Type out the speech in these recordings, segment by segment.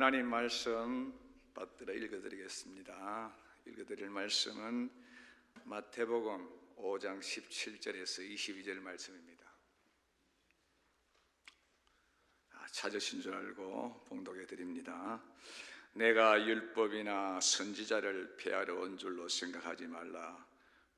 하나님 말씀 받들어 읽어드리겠습니다. 읽어드릴 말씀은 마태복음 5장 17절에서 22절 말씀입니다. 찾으신 줄 알고 봉독해드립니다. 내가 율법이나 선지자를 폐하러 온 줄로 생각하지 말라.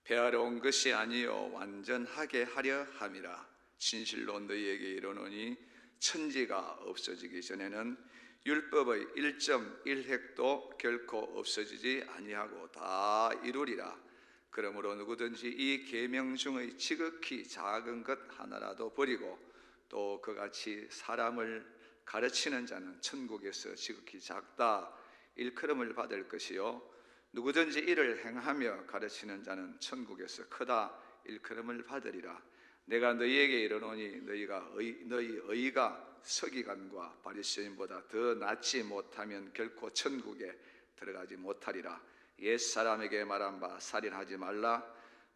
폐하러 온 것이 아니요 완전하게 하려 함이라. 진실로 너희에게 이르노니 천지가 없어지기 전에는 율법의 1.1획도 결코 없어지지 아니하고 다 이루리라. 그러므로 누구든지 이 계명 중의 지극히 작은 것 하나라도 버리고 또 그같이 사람을 가르치는 자는 천국에서 지극히 작다 일컬음을 받을 것이요 누구든지 이를 행하며 가르치는 자는 천국에서 크다 일컬음을 받으리라. 내가 너희에게 이르노니 너희 의가 서기관과 바리새인보다 더 낫지 못하면 결코 천국에 들어가지 못하리라. 옛사람에게 말한 바 살인하지 말라.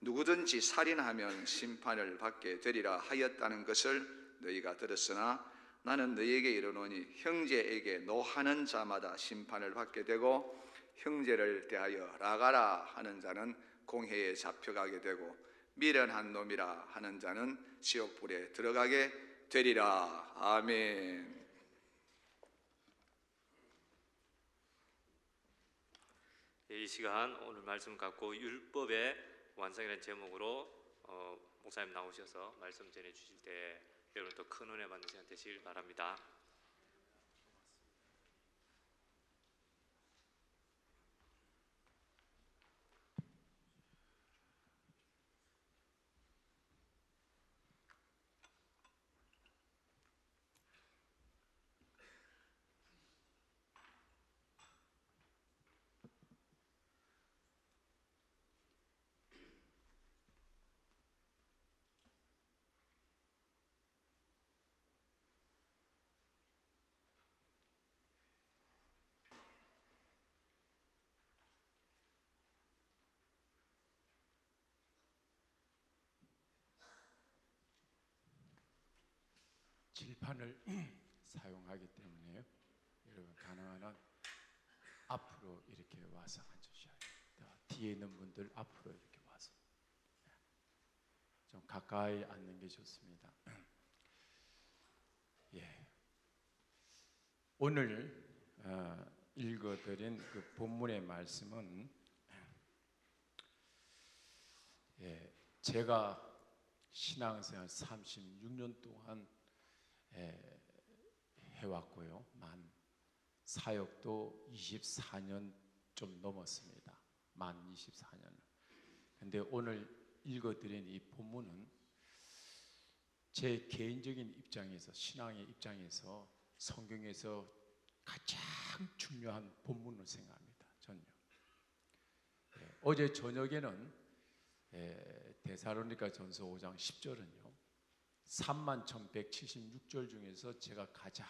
누구든지 살인하면 심판을 받게 되리라 하였다는 것을 너희가 들었으나 나는 너희에게 이르노니 형제에게 노하는 자마다 심판을 받게 되고 형제를 대하여 라가라 하는 자는 공회에 잡혀가게 되고 미련한 놈이라 하는 자는 지옥불에 들어가게 되리라. 아멘. 이 시간 오늘 말씀 갖고 율법의 완성이라는 제목으로 목사님 나오셔서 말씀 전해 주실 때 여러분 또 큰 은혜 받는 시간 되시길 바랍니다. 칠판을 사용하기 때문에요. 여러분 가능한 한 앞으로 이렇게 와서 앉으셔야 됩니다. 뒤에 있는 분들 앞으로 이렇게 와서 좀 가까이 앉는 게 좋습니다. 예. 오늘 읽어드린 그 본문의 말씀은 제가 신앙생활 36년 동안 해왔고요. 만 사역도 24년 좀 넘었습니다. 만 24년. 근데 오늘 읽어드린 이 본문은 제 개인적인 입장에서, 신앙의 입장에서 성경에서 가장 중요한 본문을 생각합니다. 전요. 어제 저녁에는 데살로니가 전서 5장 10절은요. 31,176절 중에서 제가 가장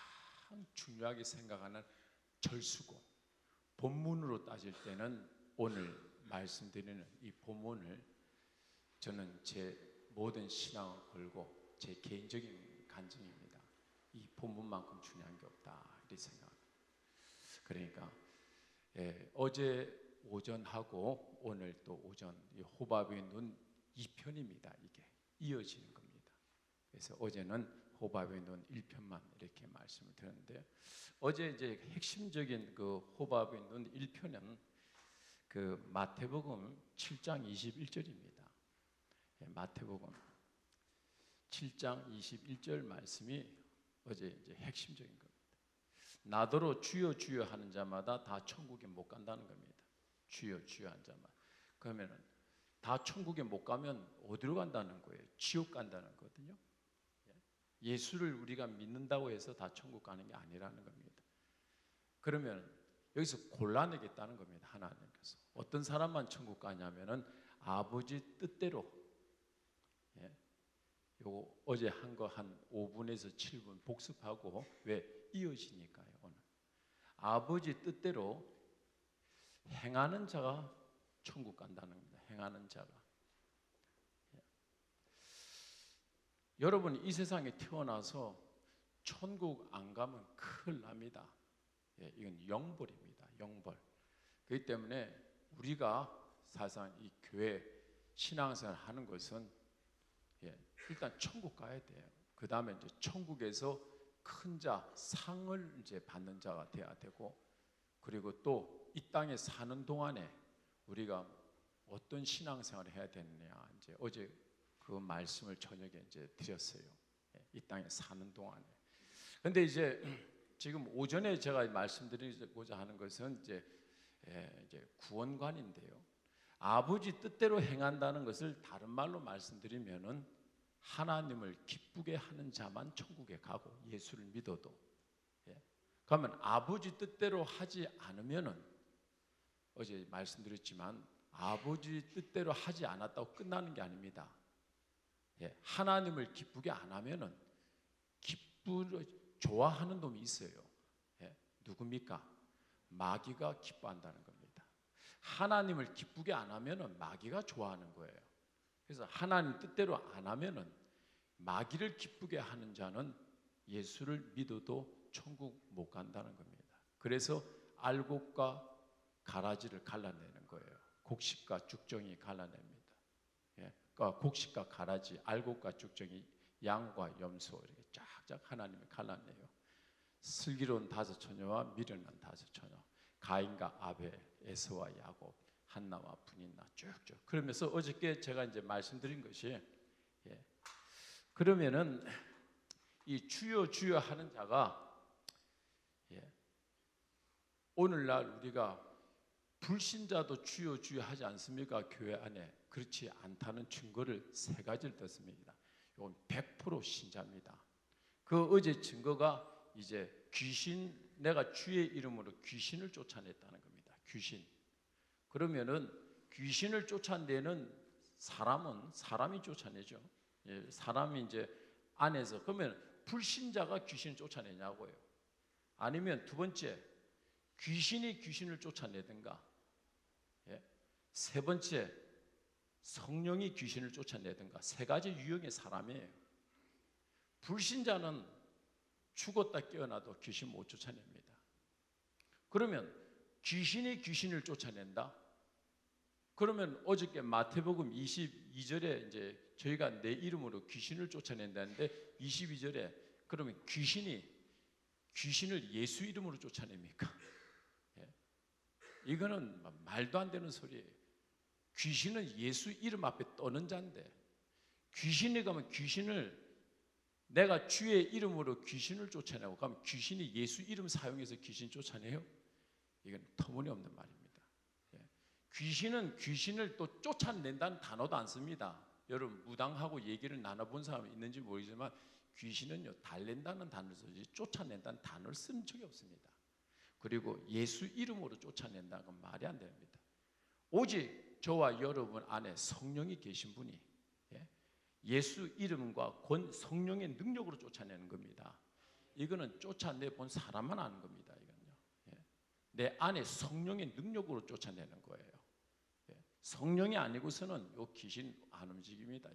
중요하게 생각하는 절수고 본문으로 따질 때는 오늘 말씀드리는 이 본문을 저는 제 모든 신앙을 걸고 제 개인적인 간증입니다. 이 본문만큼 중요한 게 없다 이렇게 생각합니다. 그러니까 어제 오전하고 오늘 또 오전 호밥의 눈 2편입니다. 이게 이어지는 겁니다. 그래서 어제는 호밥의 눈 1편만 이렇게 말씀을 드렸는데 어제 이제 핵심적인 그 호밥의 눈 1편은 그 마태복음 7장 21절입니다. 마태복음 7장 21절 말씀이 어제 이제 핵심적인 겁니다. 나더러 주여 주여 하는 자마다 다 천국에 못 간다는 겁니다. 주여 주여 한 자마다. 그러면은 다 천국에 못 가면 어디로 간다는 거예요? 지옥 간다는 거거든요. 예수를 우리가 믿는다고 해서 다 천국 가는 게 아니라는 겁니다. 그러면 여기서 골라내겠다는 겁니다. 하나님께서 어떤 사람만 천국 가냐면은 아버지 뜻대로. 요거 어제 한 거 한 5분에서 7분 복습하고 왜 이어지니까요. 오늘 아버지 뜻대로 행하는 자가 천국 간다는 겁니다. 행하는 자가. 여러분 이 세상에 태어나서 천국 안 가면 큰일 납니다. 이건 영벌입니다. 영벌. 그렇기 때문에 우리가 사실상 이 교회 신앙생활 하는 것은 일단 천국 가야 돼요. 그 다음에 이제 천국에서 큰 자, 상을 이제 받는 자가 돼야 되고, 그리고 또 이 땅에 사는 동안에 우리가 어떤 신앙생활을 해야 되느냐, 이제 어제 그 말씀을 저녁에 이제 드렸어요. 이 땅에 사는 동안에. 근데 이제 지금 오전에 제가 말씀드리고자 하는 것은 이제 구원관인데요. 아버지 뜻대로 행한다는 것을 다른 말로 말씀드리면은 하나님을 기쁘게 하는 자만 천국에 가고, 예수를 믿어도. 그러면 아버지 뜻대로 하지 않으면은, 어제 말씀드렸지만 아버지 뜻대로 하지 않았다고 끝나는 게 아닙니다. 하나님을 기쁘게 안 하면은 좋아하는 놈이 있어요. 누굽니까? 마귀가 기뻐한다는 겁니다. 하나님을 기쁘게 안 하면은 마귀가 좋아하는 거예요. 그래서 하나님 뜻대로 안 하면은 마귀를 기쁘게 하는 자는 예수를 믿어도 천국 못 간다는 겁니다. 그래서 알곡과 가라지를 갈라내는 거예요. 곡식과 죽정이 갈라냅니다. 그러니까 곡식과 가라지, 알곡과 죽정이, 양과 염소 이렇게 쫙쫙 하나님이 갈라내요. 슬기로운 다섯 처녀와 미련한 다섯 처녀, 가인과 아벨, 에서와 야곱, 한나와 분인나 쭉쭉. 그러면서 어저께 제가 이제 말씀드린 것이, 그러면은 이 주여 주여 하는 자가 오늘날 우리가 불신자도 주여 주여 하지 않습니까? 교회 안에. 그렇지 않다는 증거를 세 가지를 떴습니다. 이건 100% 신자입니다. 그 어제 증거가 이제 내가 주의 이름으로 귀신을 쫓아냈다는 겁니다. 귀신. 그러면은 귀신을 쫓아내는 사람이 쫓아내죠. 사람이 이제 안에서. 그러면 불신자가 귀신을 쫓아내냐고요. 아니면 두 번째, 귀신이 귀신을 쫓아내든가, 세 번째, 성령이 귀신을 쫓아내든가. 세 가지 유형의 사람이에요. 불신자는 죽었다 깨어나도 귀신 못 쫓아냅니다. 그러면 귀신이 귀신을 쫓아낸다? 그러면 어저께 마태복음 22절에 이제 저희가 내 이름으로 귀신을 쫓아낸다는데 22절에 그러면 귀신을 예수 이름으로 쫓아냅니까? 이거는 말도 안 되는 소리예요. 귀신은 예수 이름 앞에 떠는 자인데, 귀신이 가면 내가 주의 이름으로 귀신을 쫓아내고 가면 귀신이 예수 이름 사용해서 귀신 쫓아내요? 이건 터무니없는 말입니다. 귀신은 귀신을 또 쫓아낸다는 단어도 안 씁니다. 여러분 무당하고 얘기를 나눠본 사람이 있는지 모르지만 귀신은요 달랜다는 단어를 쓰지 쫓아낸다는 단어를 쓴 적이 없습니다. 그리고 예수 이름으로 쫓아낸다는 건 말이 안 됩니다. 오직 저와 여러분 안에 성령이 계신 분이 예수 이름과 성령의 능력으로 쫓아내는 겁니다. 이거는 쫓아내 본 사람만 아는 겁니다. 이건요. 내 안에 성령의 능력으로 쫓아내는 거예요. 성령이 아니고서는 요 귀신 안 움직입니다.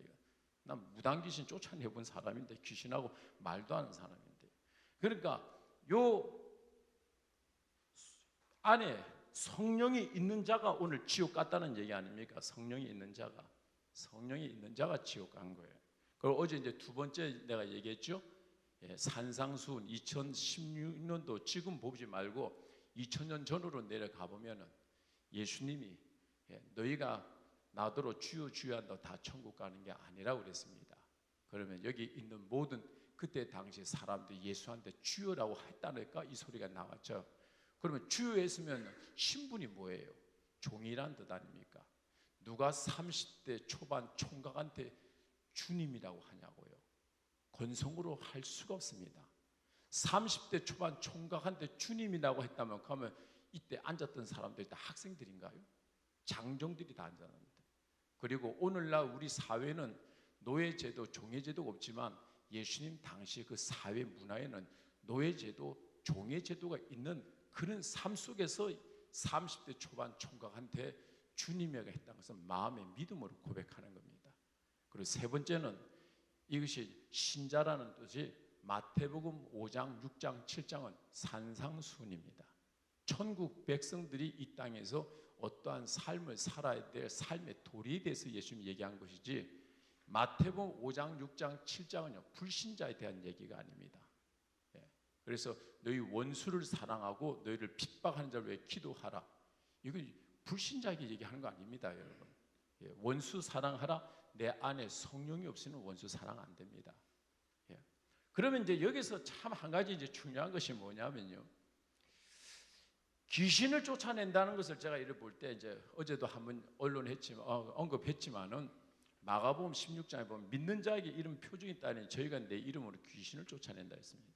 난 무당 귀신 쫓아내 본 사람인데 귀신하고 말도 안 하는 사람인데. 그러니까 요 안에 성령이 있는 자가 오늘 지옥 갔다는 얘기 아닙니까? 성령이 있는 자가 지옥 간 거예요. 그리고 어제 이제 두 번째 내가 얘기했죠. 산상수훈 2016년도 지금 보지 말고 2000년 전으로 내려가 보면은 예수님이 너희가 나더러 주여 주여 한다 다 천국 가는 게 아니라고 그랬습니다. 그러면 여기 있는 모든 그때 당시 사람들이 예수한테 주여라고 했다니까 이 소리가 나왔죠. 그러면 주여 했으면 신분이 뭐예요? 종이란 뜻 아닙니까? 누가 30대 초반 총각한테 주님이라고 하냐고요. 건성으로 할 수가 없습니다. 30대 초반 총각한테 주님이라고 했다면 그러면 이때 앉았던 사람들이 다 학생들인가요? 장정들이 다 앉았는데. 그리고 오늘날 우리 사회는 노예제도, 종예제도가 없지만 예수님 당시 그 사회 문화에는 노예제도, 종예제도가 있는 그런 삶 속에서 30대 초반 총각한테 주님이라고 했다는 것은 마음의 믿음으로 고백하는 겁니다. 그리고 세 번째는 이것이 신자라는 뜻이 마태복음 5장, 6장, 7장은 산상수훈입니다. 천국 백성들이 이 땅에서 어떠한 삶을 살아야 될 삶의 도리에 대해서 예수님이 얘기한 것이지, 마태복음 5장, 6장, 7장은요 불신자에 대한 얘기가 아닙니다. 그래서 너희 원수를 사랑하고 너희를 핍박하는 자를 위해 기도하라, 이건 불신자에게 얘기하는 거 아닙니다, 여러분. 원수 사랑하라. 내 안에 성령이 없으면 원수 사랑 안 됩니다. 그러면 이제 여기서 참 한 가지 이제 중요한 것이 뭐냐면요, 귀신을 쫓아낸다는 것을 제가 이를 볼 때, 이제 어제도 한번 언급했지만은 마가복음 16장에 보면 믿는 자에게 이런 표징이 있다니 저희가 내 이름으로 귀신을 쫓아낸다 했습니다.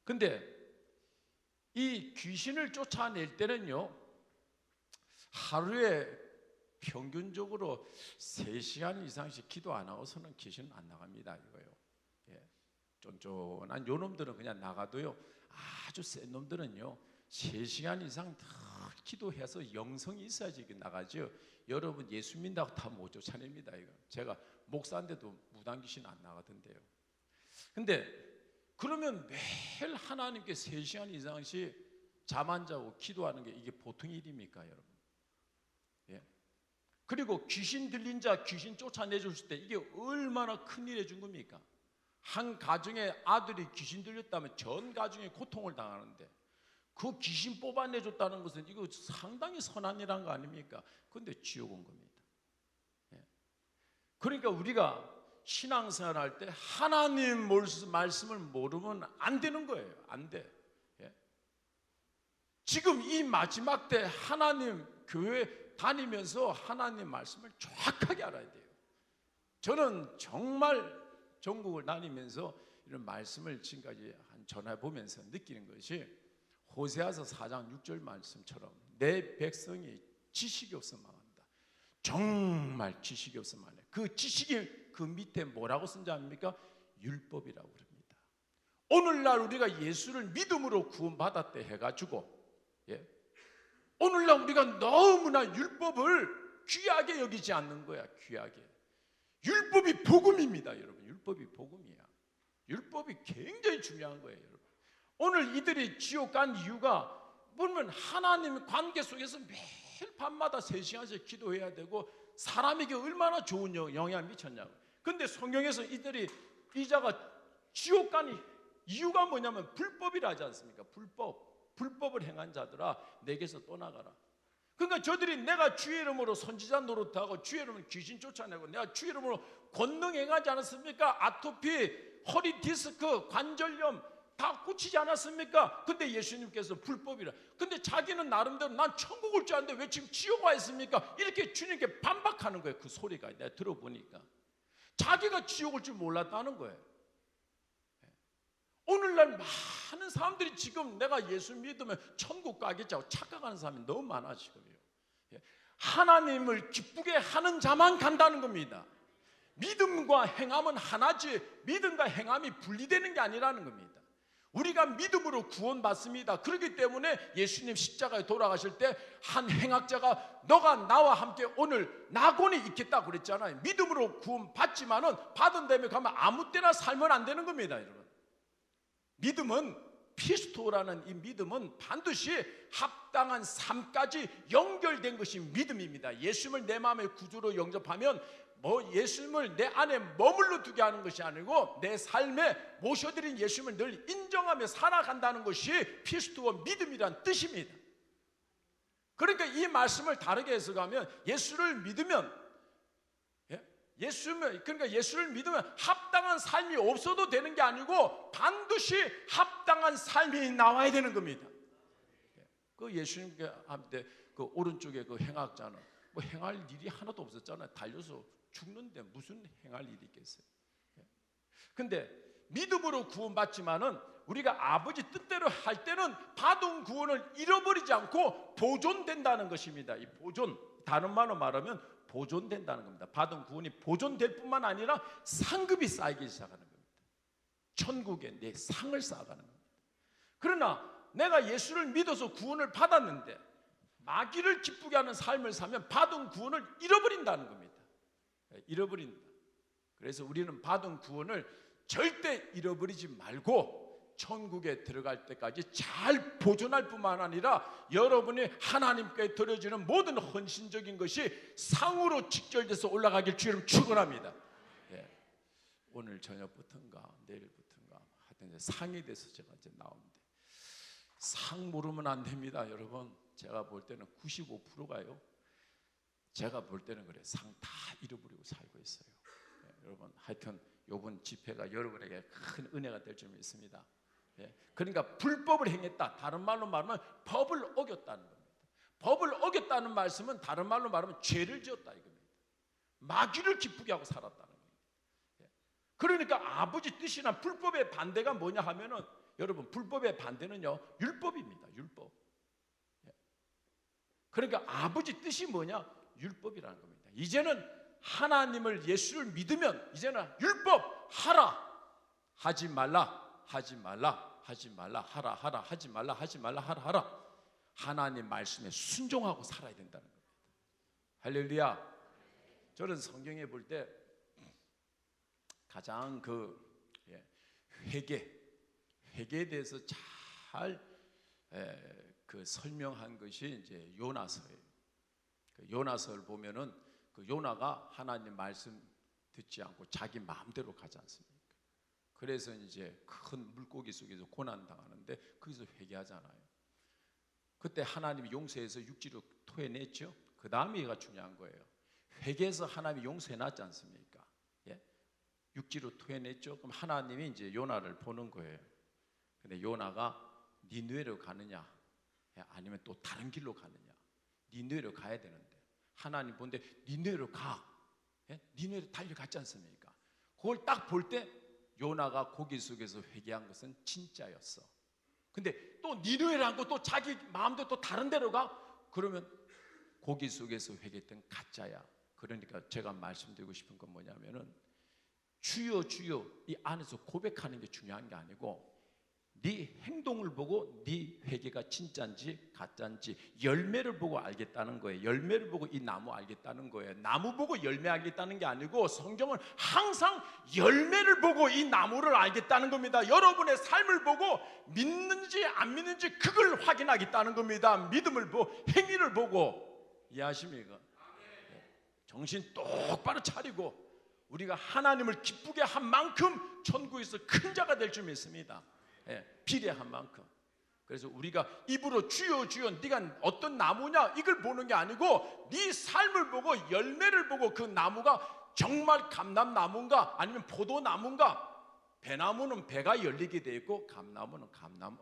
근데 이 귀신을 쫓아낼 때는요, 하루에 평균적으로 3시간 이상씩 기도 안 하고서는 귀신은 안 나갑니다, 이거요. 쫀쫀한 요 놈들은 그냥 나가도요, 아주 센 놈들은요 3시간 이상 더 기도해서 영성이 있어야지 나가죠. 여러분 예수 믿는다고 다 못 쫓아냅니다. 이거 제가 목사인데도 무당 귀신 안 나가던데요. 근데 그러면 매일 하나님께 3시간 이상씩 잠 안 자고 기도하는 게 이게 보통 일입니까, 여러분? 그리고 귀신 들린 자 귀신 쫓아내줬을 때 이게 얼마나 큰일 해준 겁니까? 한 가정에 아들이 귀신 들렸다면 전 가정에 고통을 당하는데, 그 귀신 뽑아내줬다는 것은 이거 상당히 선한 일한 거 아닙니까? 그런데 지옥 온 겁니다. 그러니까 우리가 신앙생활 할 때 하나님 말씀을 모르면 안 되는 거예요. 안 돼. 지금 이 마지막 때 하나님 교회 다니면서 하나님 말씀을 정확하게 알아야 돼요. 저는 정말 전국을 다니면서 이런 말씀을 지금까지 전해 보면서 느끼는 것이, 호세아서 4장 6절 말씀처럼 내 백성이 지식이 없어 망한다. 정말 지식이 없어 망해. 그 지식이 그 밑에 뭐라고 쓴지 아닙니까? 율법이라고 그럽니다. 오늘날 우리가 예수를 믿음으로 구원받았대 해가지고, 오늘날 우리가 너무나 율법을 귀하게 여기지 않는 거야. 귀하게. 율법이 복음입니다, 여러분. 율법이 복음이야. 율법이 굉장히 중요한 거예요, 여러분. 오늘 이들이 지옥 간 이유가 뭐냐면 하나님 관계 속에서 매일 밤마다 3시간씩 기도해야 되고 사람에게 얼마나 좋은 영향을 미쳤냐고. 근데 성경에서 이들이 이자가 지옥 간 이유가 뭐냐면 불법이라 하지 않습니까? 불법을 행한 자들아 내게서 떠나가라. 그러니까 저들이 내가 주의 이름으로 선지자 노릇하고 주의 이름으로 귀신 쫓아내고 내가 주의 이름으로 권능 행하지 않았습니까? 아토피, 허리 디스크, 관절염 다 고치지 않았습니까? 근데 예수님께서 불법이라. 근데 자기는 나름대로 난 천국 올 줄 알았는데 왜 지금 지옥 와 있습니까? 이렇게 주님께 반박하는 거예요. 그 소리가 내가 들어보니까 자기가 지옥 올 줄 몰랐다는 거예요. 오늘날 많은 사람들이 지금 내가 예수 믿으면 천국 가겠자고 착각하는 사람이 너무 많아 지금요. 하나님을 기쁘게 하는 자만 간다는 겁니다. 믿음과 행함은 하나지 믿음과 행함이 분리되는 게 아니라는 겁니다. 우리가 믿음으로 구원받습니다. 그렇기 때문에 예수님 십자가에 돌아가실 때 한 행악자가 너가 나와 함께 오늘 낙원에 있겠다고 그랬잖아요. 믿음으로 구원받지만은 받은 다음에 가면 아무 때나 살면 안 되는 겁니다, 여러분. 믿음은 피스토라는 이 믿음은 반드시 합당한 삶까지 연결된 것이 믿음입니다. 예수님을 내 마음의 구주로 영접하면 예수님을 내 안에 머물러 두게 하는 것이 아니고 내 삶에 모셔드린 예수님을 늘 인정하며 살아간다는 것이 피스토와 믿음이란 뜻입니다. 그러니까 이 말씀을 다르게 해석하면 예수를 믿으면 예수를 믿으면 합당한 삶이 없어도 되는 게 아니고 반드시 합당한 삶이 나와야 되는 겁니다. 그 예수님께 한때 그 오른쪽에 그 행악자는 뭐 행할 일이 하나도 없었잖아요. 달려서 죽는데 무슨 행할 일이 있겠어요. 근데 믿음으로 구원받지만은 우리가 아버지 뜻대로 할 때는 받은 구원을 잃어버리지 않고 보존된다는 것입니다. 이 보존, 다른 말로 말하면 보존된다는 겁니다. 받은 구원이 보존될 뿐만 아니라 상급이 쌓이기 시작하는 겁니다. 천국에 내 상을 쌓아가는 겁니다. 그러나 내가 예수를 믿어서 구원을 받았는데 마귀를 기쁘게 하는 삶을 살면 받은 구원을 잃어버린다는 겁니다. 잃어버린다. 그래서 우리는 받은 구원을 절대 잃어버리지 말고 천국에 들어갈 때까지 잘 보존할 뿐만 아니라 여러분이 하나님께 드려지는 모든 헌신적인 것이 상으로 직결돼서 올라가길 주님 축원합니다. 예. 오늘 저녁부터인가 내일부터인가 하여튼 이제 상에 대해서 제가 이제 나오는데, 상 모르면 안 됩니다. 여러분, 제가 볼 때는 95%가요, 제가 볼 때는 그래, 상 다 잃어버리고 살고 있어요. 예. 여러분, 하여튼 이번 집회가 여러분에게 큰 은혜가 될 줄 믿습니다. 예. 그러니까 불법을 행했다, 다른 말로 말하면 법을 어겼다는 겁니다. 법을 어겼다는 말씀은 다른 말로 말하면 죄를 지었다 이겁니다. 마귀를 기쁘게 하고 살았다는 겁니다. 예. 그러니까 아버지 뜻이나 불법의 반대가 뭐냐 하면은, 여러분, 불법의 반대는요 율법입니다. 율법. 예. 그러니까 아버지 뜻이 뭐냐? 율법이라는 겁니다. 이제는 하나님을, 예수를 믿으면 이제는 율법 하라, 하지 말라, 하지 말라, 하지 말라, 하라, 하라, 하지 말라, 하지 말라, 하라, 하라. 하나님 말씀에 순종하고 살아야 된다는 겁니다. 할렐루야. 저는 성경에 볼 때 가장 회개에 대해서 잘 설명한 것이 이제 요나서예요. 그 요나서를 보면은 그 요나가 하나님 말씀 듣지 않고 자기 마음대로 가지 않습니까? 그래서 이제 큰 물고기 속에서 고난 당하는데 거기서 회개하잖아요. 그때 하나님이 용서해서 육지로 토해냈죠. 그 다음에가 중요한 거예요. 회개해서 하나님이 용서해놨지 않습니까? 예? 육지로 토해냈죠. 그럼 하나님이 이제 요나를 보는 거예요. 근데 요나가 니느웨로 가느냐, 아니면 또 다른 길로 가느냐. 니느웨로 가야 되는데 하나님 본데 니느웨로 가. 예? 니느웨로 달려갔지 않습니까? 그걸 딱 볼 때 요나가 고기 속에서 회개한 것은 진짜였어. 근데 또 니느웨라는 거 또 자기 마음대로 또 다른 데로 가? 그러면 고기 속에서 회개했던 가짜야. 그러니까 제가 말씀드리고 싶은 건 뭐냐면은, 주여 주여 이 안에서 고백하는 게 중요한 게 아니고, 네 행동을 보고 네 회개가 진짜인지 가짜인지 열매를 보고 알겠다는 거예요. 열매를 보고 이 나무 알겠다는 거예요. 나무 보고 열매 알겠다는 게 아니고, 성경은 항상 열매를 보고 이 나무를 알겠다는 겁니다. 여러분의 삶을 보고 믿는지 안 믿는지 그걸 확인하겠다는 겁니다. 믿음을 보고, 행위를 보고. 이해하십니까? 정신 똑바로 차리고 우리가 하나님을 기쁘게 한 만큼 천국에서 큰 자가 될 줄 믿습니다. 비례한 만큼. 그래서 우리가 입으로 주여 주여 네가 어떤 나무냐 이걸 보는 게 아니고, 네 삶을 보고 열매를 보고 그 나무가 정말 감람나무인가 아니면 포도나무인가. 배나무는 배가 열리게 돼 있고, 감나무는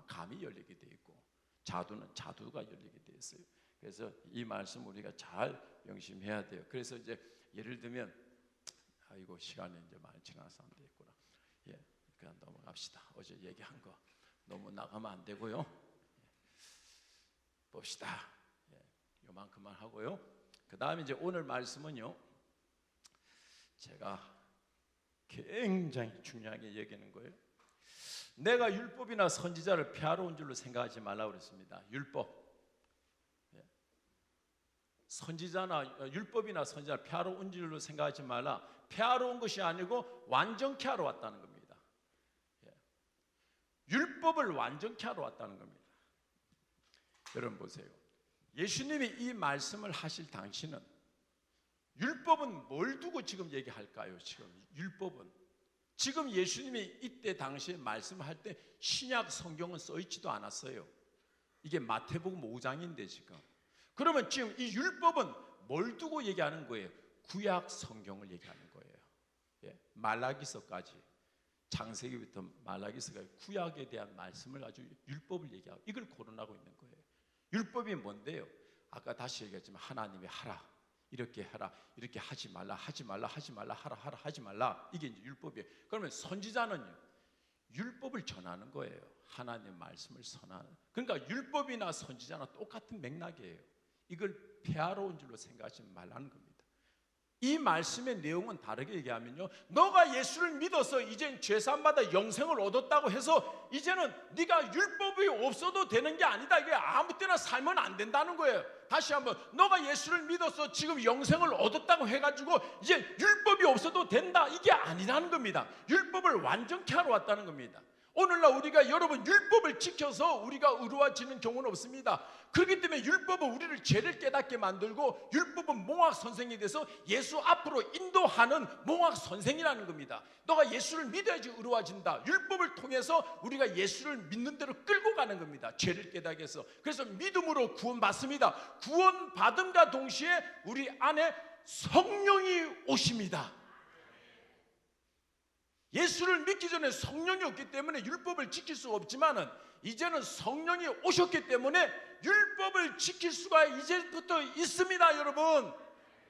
감이 열리게 돼 있고, 자두는 자두가 열리게 돼 있어요. 그래서 이 말씀 우리가 잘 명심해야 돼요. 그래서 이제 예를 들면, 아이고 시간이 이제 많이 지나서 안 되겠구나. 예, 그냥 넘어갑시다. 어제 얘기한 거 너무 나가면 안 되고요. 봅시다. 요만큼만 하고요. 그 다음에 이제 오늘 말씀은요, 제가 굉장히 중요하게 얘기하는 거예요. 내가 율법이나 선지자를 폐하러 온 줄로 생각하지 말라고 그랬습니다. 율법, 선지자나 율법이나 선지자를 폐하러 온 줄로 생각하지 말라. 폐하러 온 것이 아니고 완전케 하러 왔다는 겁니다. 율법을 완전케 하러 왔다는 겁니다. 여러분 보세요. 예수님이 이 말씀을 하실 당시는 율법은 뭘 두고 지금 얘기할까요? 지금 율법은 지금 예수님이 이때 당시에 말씀할 때 신약 성경은 써 있지도 않았어요. 이게 마태복음 5장인데 지금. 그러면 지금 이 율법은 뭘 두고 얘기하는 거예요? 구약 성경을 얘기하는 거예요. 말라기서까지, 창세기부터 말라기서까지 구약에 대한 말씀을 가지고 율법을 얘기하고 이걸 거론하고 있는 거예요. 율법이 뭔데요? 아까 다시 얘기했지만 하나님이 하라, 이렇게 하라, 이렇게 하지 말라, 하지 말라, 하지 말라, 하라, 하라, 하지 말라. 이게 이제 율법이에요. 그러면 선지자는요, 율법을 전하는 거예요. 하나님 말씀을 선하는. 그러니까 율법이나 선지자나 똑같은 맥락이에요. 이걸 폐하러 온 줄로 생각하지 말라는 겁니다. 이 말씀의 내용은 다르게 얘기하면요, 너가 예수를 믿어서 이젠 죄사함받아 영생을 얻었다고 해서 이제는 네가 율법이 없어도 되는 게 아니다. 이게 아무 때나 살면 안 된다는 거예요. 다시 한번, 너가 예수를 믿어서 지금 영생을 얻었다고 해가지고 이제 율법이 없어도 된다, 이게 아니라는 겁니다. 율법을 완전케 하러 왔다는 겁니다. 오늘날 우리가 여러분 율법을 지켜서 우리가 의로워지는 경우는 없습니다. 그렇기 때문에 율법은 우리를 죄를 깨닫게 만들고 율법은 몽학 선생이 돼서 예수 앞으로 인도하는 몽학 선생이라는 겁니다. 너가 예수를 믿어야지 의로워진다. 율법을 통해서 우리가 예수를 믿는 대로 끌고 가는 겁니다. 죄를 깨닫게 해서. 그래서 믿음으로 구원받습니다. 구원받음과 동시에 우리 안에 성령이 오십니다. 예수를 믿기 전에 성령이 없기 때문에 율법을 지킬 수가 없지만은 이제는 성령이 오셨기 때문에 율법을 지킬 수가 이제부터 있습니다, 여러분.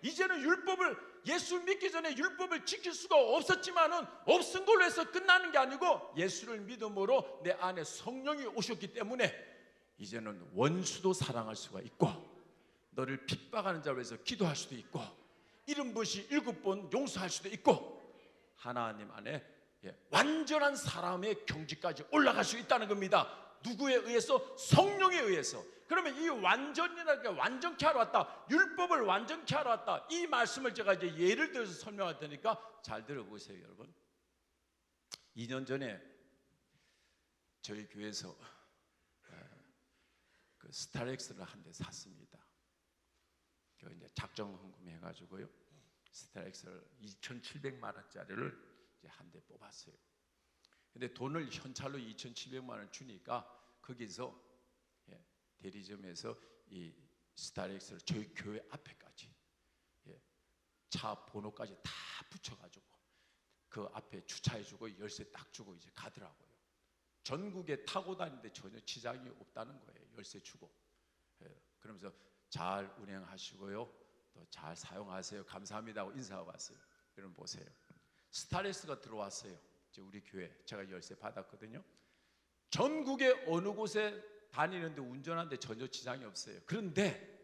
이제는 예수 믿기 전에 율법을 지킬 수가 없었지만은 없은 걸로 해서 끝나는 게 아니고 예수를 믿음으로 내 안에 성령이 오셨기 때문에 이제는 원수도 사랑할 수가 있고 너를 핍박하는 자로 해서 기도할 수도 있고 이름 부시 7번 용서할 수도 있고 하나님 안에 완전한 사람의 경지까지 올라갈 수 있다는 겁니다. 누구에 의해서? 성령에 의해서. 그러면 이 완전이라는 게 완전케 하러 왔다, 율법을 완전케 하러 왔다, 이 말씀을 제가 이제 예를 들어서 설명할 테니까 잘 들어보세요, 여러분. 2년 전에 저희 교회에서 그 스타렉스를 한 대 샀습니다. 그 이제 작정 헌금 해가지고요, 스타렉스를 2,700만 원짜리를 이제 한 대 뽑았어요. 근데 돈을 현찰로 2,700만 원 주니까 거기서 대리점에서 이 스타렉스를 저희 교회 앞에까지 차 번호까지 다 붙여가지고 그 앞에 주차해주고 열쇠 딱 주고 이제 가더라고요. 전국에 타고 다니는데 전혀 지장이 없다는 거예요. 열쇠 주고. 그러면서 잘 운행하시고요, 또 잘 사용하세요, 감사합니다 하고 인사하고 왔어요. 여러분 보세요. 스타렉스가 들어왔어요. 이제 우리 교회 제가 열쇠 받았거든요. 전국의 어느 곳에 다니는데 운전하는데 전혀 지장이 없어요. 그런데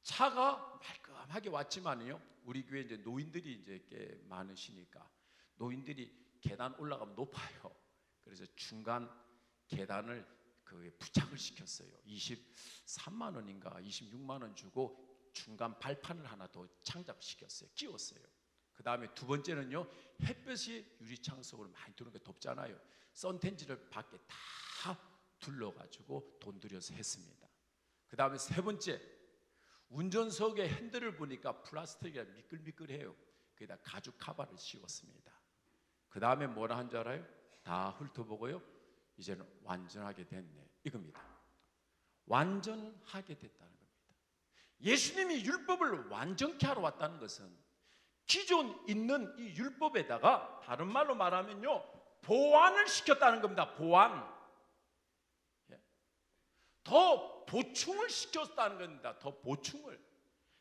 차가 말끔하게 왔지만요, 우리 교회 이제 노인들이 이제 꽤 많으시니까 노인들이 계단 올라가면 높아요. 그래서 중간 계단을 그 부착을 시켰어요. 23만 원인가 26만 원 주고 중간 발판을 하나 더 창작시켰어요. 끼웠어요. 그 다음에 두 번째는요, 햇볕이 유리창 속으로 많이 들어오는 게 덥잖아요. 선텐지를 밖에 다 둘러가지고 돈 들여서 했습니다. 그 다음에 세 번째, 운전석의 핸들을 보니까 플라스틱이 미끌미끌해요. 거기다 가죽 카바를 씌웠습니다. 그 다음에 뭐라 한 줄 알아요? 다 훑어보고요, 이제는 완전하게 됐네, 이겁니다. 완전하게 됐다는 겁니다. 예수님이 율법을 완전케 하러 왔다는 것은 기존 있는 이 율법에다가 다른 말로 말하면요, 보완을 시켰다는 겁니다. 보완. 더 보충을 시켰다는 겁니다. 더 보충을.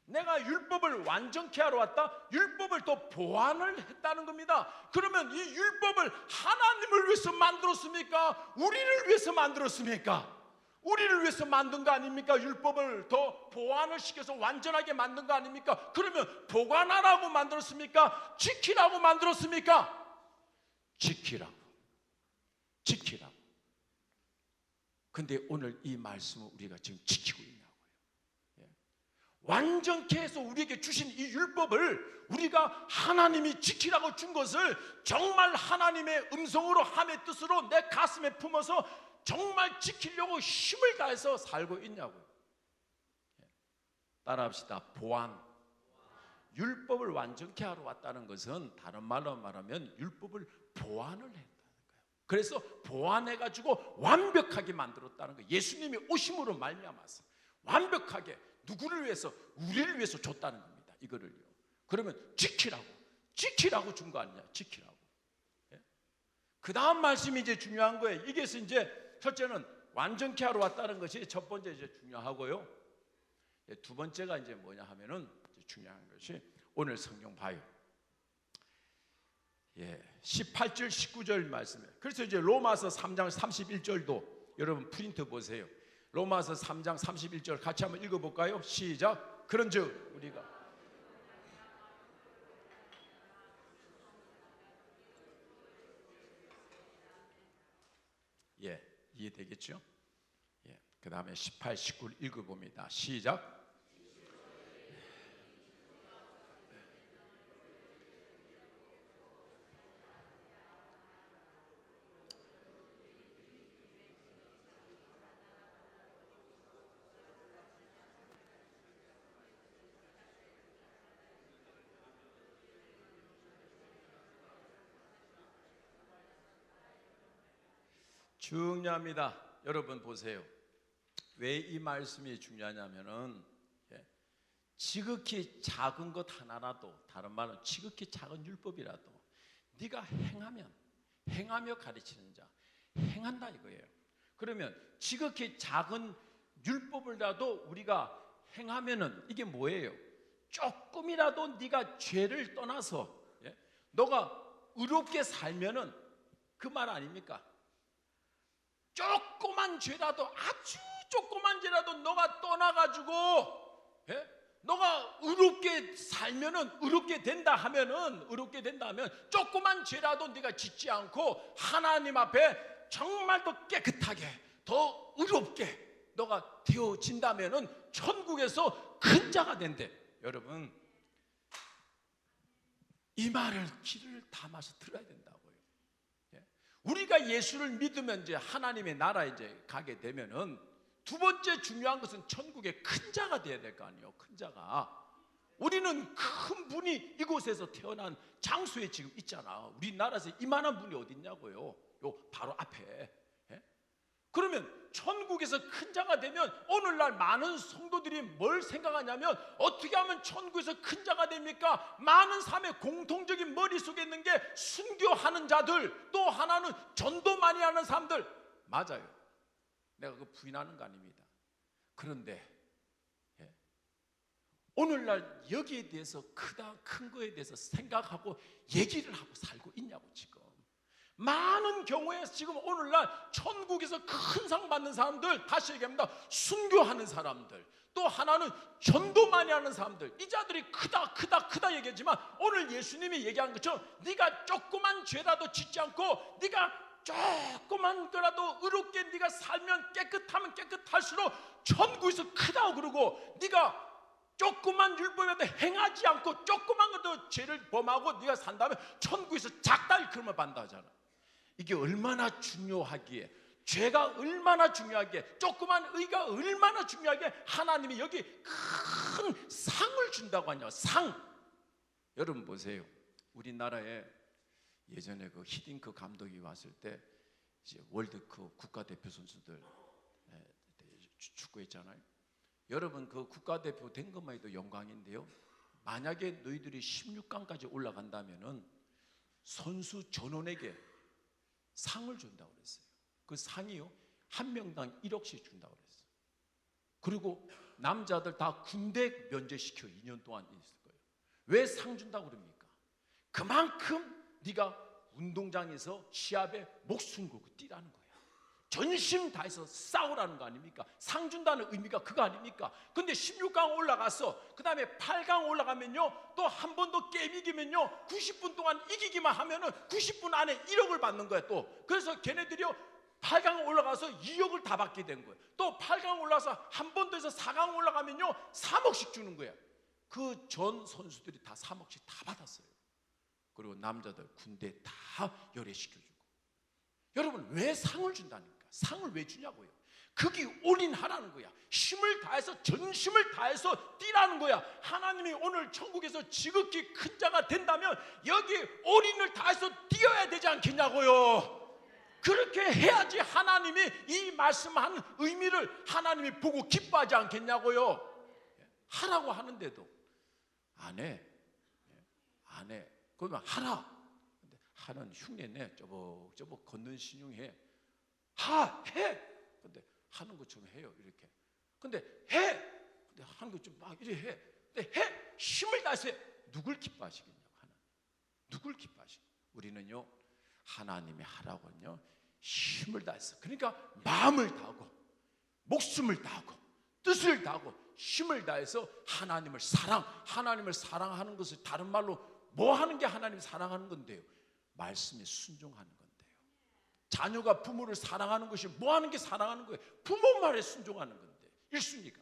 내가 율법을 완전케 하러 왔다, 율법을 더 보완을 했다는 겁니다. 그러면 이 율법을 하나님을 위해서 만들었습니까? 우리를 위해서 만들었습니까? 우리를 위해서 만든 거 아닙니까? 율법을 더 보완을 시켜서 완전하게 만든 거 아닙니까? 그러면 보관하라고 만들었습니까? 지키라고 만들었습니까? 지키라고. 지키라고. 근데 오늘 이 말씀을 우리가 지금 지키고 있냐고요. 완전케 해서 우리에게 주신 이 율법을 우리가 하나님이 지키라고 준 것을 정말 하나님의 음성으로 함의 뜻으로 내 가슴에 품어서 정말 지키려고 힘을 다해서 살고 있냐고요. 따라합시다. 보완. 율법을 완전케 하러 왔다는 것은 다른 말로 말하면 율법을 보완을 했다는 거예요. 그래서 보완해가지고 완벽하게 만들었다는 거예요. 예수님이 오심으로 말미암아서 완벽하게 누구를 위해서? 우리를 위해서 줬다는 겁니다. 이거를요. 그러면 지키라고 준 거 아니냐? 지키라고. 그 다음 말씀이 이제 중요한 거예요. 이게서 이제 첫째는 완전케 하러 왔다는 것이 첫 번째 이제 중요하고요. 두 번째가 이제 뭐냐 하면은 이제 중요한 것이 오늘 성경 봐요. 18절 19절 말씀이에요. 그래서 이제 로마서 3장 31절도 여러분 프린트 보세요. 로마서 3장 31절 같이 한번 읽어볼까요? 시작. 그런즉 우리가 이해되겠죠? 그 다음에 18, 19를 읽어봅니다. 시작. 중요합니다. 여러분 보세요. 왜 이 말씀이 중요하냐면은 지극히 작은 것 하나라도, 다른 말은 지극히 작은 율법이라도 네가 행하며 가르치는 자, 행한다 이거예요. 그러면 지극히 작은 율법을라도 우리가 행하면은 이게 뭐예요? 조금이라도 네가 죄를 떠나서 너가 의롭게 살면은 그 말 아닙니까? 조그만 죄라도, 아주 조그만 죄라도 너가 떠나가지고 너가 의롭게 살면은, 의롭게 된다 하면 조그만 죄라도 네가 짓지 않고 하나님 앞에 정말 더 깨끗하게, 더 의롭게 너가 되어진다면은 천국에서 큰 자가 된대. 여러분, 이 말을 귀를 담아서 들어야 된다고요. 우리가 예수를 믿으면 이제 하나님의 나라에 이제 가게 되면은 두 번째 중요한 것은 천국의 큰 자가 돼야 될 거 아니에요. 큰 자가. 우리는 큰 분이 이곳에서 태어난 장소에 지금 있잖아. 우리나라에서 이만한 분이 어디 있냐고요. 요 바로 앞에. 그러면 천국에서 큰 자가 되면 오늘날 많은 성도들이 뭘 생각하냐면, 어떻게 하면 천국에서 큰 자가 됩니까? 많은 삶의 공통적인 머릿속에 있는 게 순교하는 자들, 또 하나는 전도 많이 하는 사람들. 맞아요. 내가 그 부인하는 거 아닙니다. 그런데 오늘날 여기에 대해서 큰 거에 대해서 생각하고 얘기를 하고 살고 있냐고. 지금 많은 경우에 지금 오늘날 천국에서 큰 상 받는 사람들, 다시 얘기합니다, 순교하는 사람들, 또 하나는 전도 많이 하는 사람들, 이 자들이 크다 얘기하지만 오늘 예수님이 얘기한 것처럼 네가 조그만 죄라도 짓지 않고 네가 조그만 거라도 의롭게 네가 살면, 깨끗하면 깨끗할수록 천국에서 크다고 그러고, 네가 조그만 율법이라도 행하지 않고 조그만 것도 죄를 범하고 네가 산다면 천국에서 작다, 그러면 받는다 하잖아. 이게 얼마나 중요하기에, 죄가 얼마나 중요하기에, 조그만 의가 얼마나 중요하기에 하나님이 여기 큰 상을 준다고 하냐. 상. 여러분 보세요. 우리나라에 예전에 그 히딩크 감독이 왔을 때 이제 월드컵 국가대표 선수들 축구했잖아요. 여러분 그 국가대표 된 것만 해도 영광인데요, 만약에 너희들이 16강까지 올라간다면은 선수 전원에게 상을 준다고 그랬어요. 그 상이요, 한 명당 1억씩 준다고 그랬어요. 그리고 남자들 다 군대 면제시켜 2년 동안 있을 거예요. 왜 상 준다고 그럽니까? 그만큼 네가 운동장에서 시합에 목숨 걸고 뛰라는 거야. 전심 다해서 싸우라는 거 아닙니까? 상 준다는 의미가 그거 아닙니까? 근데 16강 올라가서 그 다음에 8강 올라가면요, 또 한 번 더 게임 이기면요 90분 동안 이기기만 하면은 90분 안에 1억을 받는 거야. 또 그래서 걔네들이요 8강 올라가서 2억을 다 받게 된 거예요. 또 8강 올라가서 한 번 더 해서 4강 올라가면요 3억씩 주는 거야. 그 전 선수들이 다 3억씩 다 받았어요. 그리고 남자들 군대 다 열애시켜주고. 여러분, 왜 상을 준다니까? 상을 왜 주냐고요? 거기 올인하라는 거야. 힘을 다해서, 전심을 다해서 뛰라는 거야. 하나님이 오늘 천국에서 지극히 큰 자가 된다면 여기 올인을 다해서 뛰어야 되지 않겠냐고요. 그렇게 해야지 하나님이 이 말씀한 의미를 하나님이 보고 기뻐하지 않겠냐고요. 하라고 하는데도 안 해. 그러면 하라. 하는 흉내내. 저벅 걷는 신용해. 해. 근데 하는 것처럼 해요. 이렇게. 근데 해. 근데 하는 것 좀 막 이래 해. 근데 해. 힘을 다해서 해. 누굴 기뻐하시겠냐고. 하나님. 누굴 기뻐하시겠냐고. 우리는요, 하나님이 하라고는요 힘을 다해서, 그러니까 마음을 다하고 목숨을 다하고 뜻을 다하고 힘을 다해서 하나님을 사랑하는 것을 다른 말로 뭐 하는 게 하나님을 사랑하는 건데요? 말씀에 순종하는 건데요. 자녀가 부모를 사랑하는 것이 뭐 하는 게 사랑하는 거예요? 부모 말에 순종하는 건데, 1순위가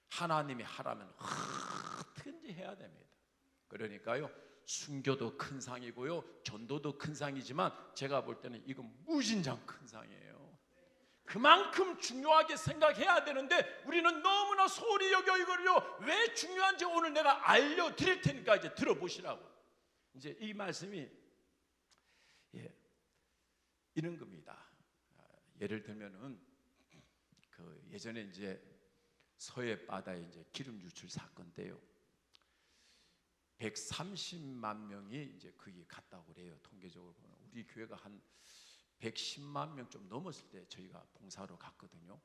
하나님이 하라면 어떻게든지 해야 됩니다. 그러니까요, 순교도 큰 상이고요, 전도도 큰 상이지만 제가 볼 때는 이건 무진장 큰 상이에요. 그만큼 중요하게 생각해야 되는데 우리는 너무나 소홀히 여겨. 이거를요 왜 중요한지 오늘 내가 알려드릴 테니까 이제 들어보시라고. 이제 이 말씀이 이런 겁니다. 예를 들면은 예전에 이제 서해 바다에 이제 기름 유출 사건인데요. 130만 명이 이제 거기 갔다고 그래요. 통계적으로 보면 우리 교회가 한 110만 명 좀 넘었을 때 저희가 봉사로 갔거든요.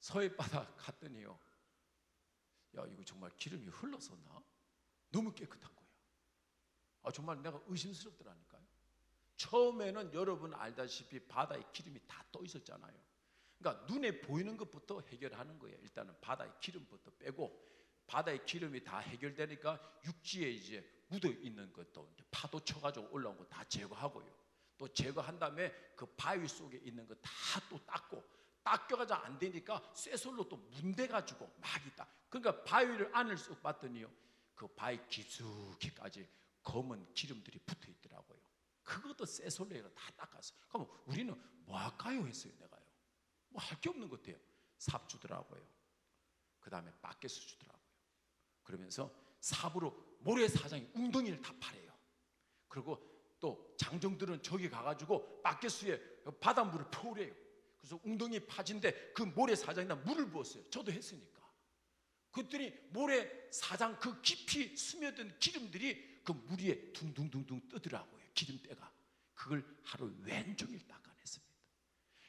서해 바다 갔더니요, 야, 이거 정말 기름이 흘렀었나? 너무 깨끗한 거야. 정말 내가 의심스럽더라니까요. 처음에는 여러분 알다시피 바다에 기름이 다 떠 있었잖아요. 그러니까 눈에 보이는 것부터 해결하는 거예요. 일단은 바다에 기름부터 빼고, 바다에 기름이 다 해결되니까 육지에 이제 묻어 있는 것도 파도 쳐가지고 올라온 거 다 제거하고요. 또 제거한 다음에 그 바위 속에 있는 거 다 또 닦고, 닦여가지고 안 되니까 쇠솔로 또 문대가지고 막 있다. 그러니까 바위를 안을 쑥 봤더니요, 그 바위 깊숙이까지 검은 기름들이 붙어 있더라고요. 그것도 쇠솔로로 다 닦았어. 그럼 우리는 뭐 할까요 했어요. 내가요, 뭐 할 게 없는 것 같아요. 삽 주더라고요. 그 다음에 바켓을 주더라고요. 그러면서 삽으로 모래사장에 웅덩이를 다 파래요. 그리고 또 장정들은 저기 가가지고 바켓수에 바닷물을 퍼오래요. 그래서 웅덩이 파진데 그 모래사장에다 물을 부었어요. 저도 했으니까. 그랬더니 모래사장 그 깊이 스며든 기름들이 그 물 위에 둥둥둥둥 뜨더라고요. 기름때가. 그걸 하루 왼종일 닦아냈습니다.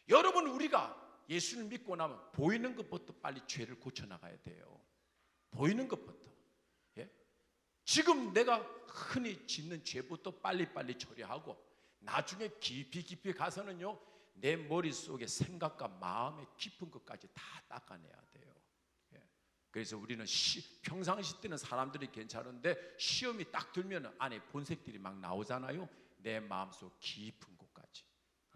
여러분, 우리가 예수를 믿고 나면 보이는 것부터 빨리 죄를 고쳐나가야 돼요. 보이는 것부터. 예? 지금 내가 흔히 짓는 죄부터 빨리빨리 처리하고, 나중에 깊이 가서는요, 내 머릿속에 생각과 마음의 깊은 것까지 다 닦아내야 돼요. 예. 그래서 우리는 평상시 때는 사람들이 괜찮은데 시험이 딱 들면 안에 본색들이 막 나오잖아요. 내 마음속 깊은 곳까지,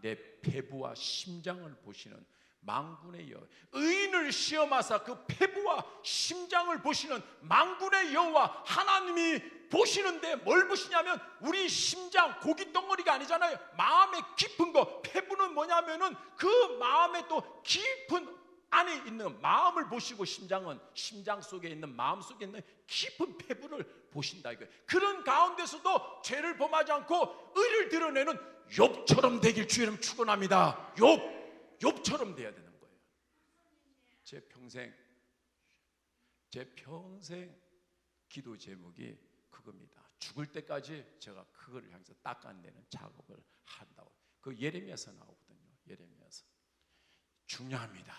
내 폐부와 심장을 보시는 만군의 여호와, 의인을 시험하사 그 폐부와 심장을 보시는 만군의 여호와 하나님이 보시는데 뭘 보시냐면 우리 심장, 고기 덩어리가 아니잖아요. 마음의 깊은 거. 폐부는 뭐냐면은 그 마음의 또 깊은 안에 있는 마음을 보시고, 심장은 심장 속에 있는, 마음 속에 있는 깊은 폐부를 보신다 이거예요. 그런 가운데서도 죄를 범하지 않고 의를 드러내는 욥처럼 되길 주님 축원합니다. 욥처럼 돼야 되는 거예요. 제 평생 기도 제목이 그겁니다. 죽을 때까지 제가 그거를 향해서 닦아내는 작업을 한다고. 그 예레미야서 나오거든요. 예레미야서. 중요합니다.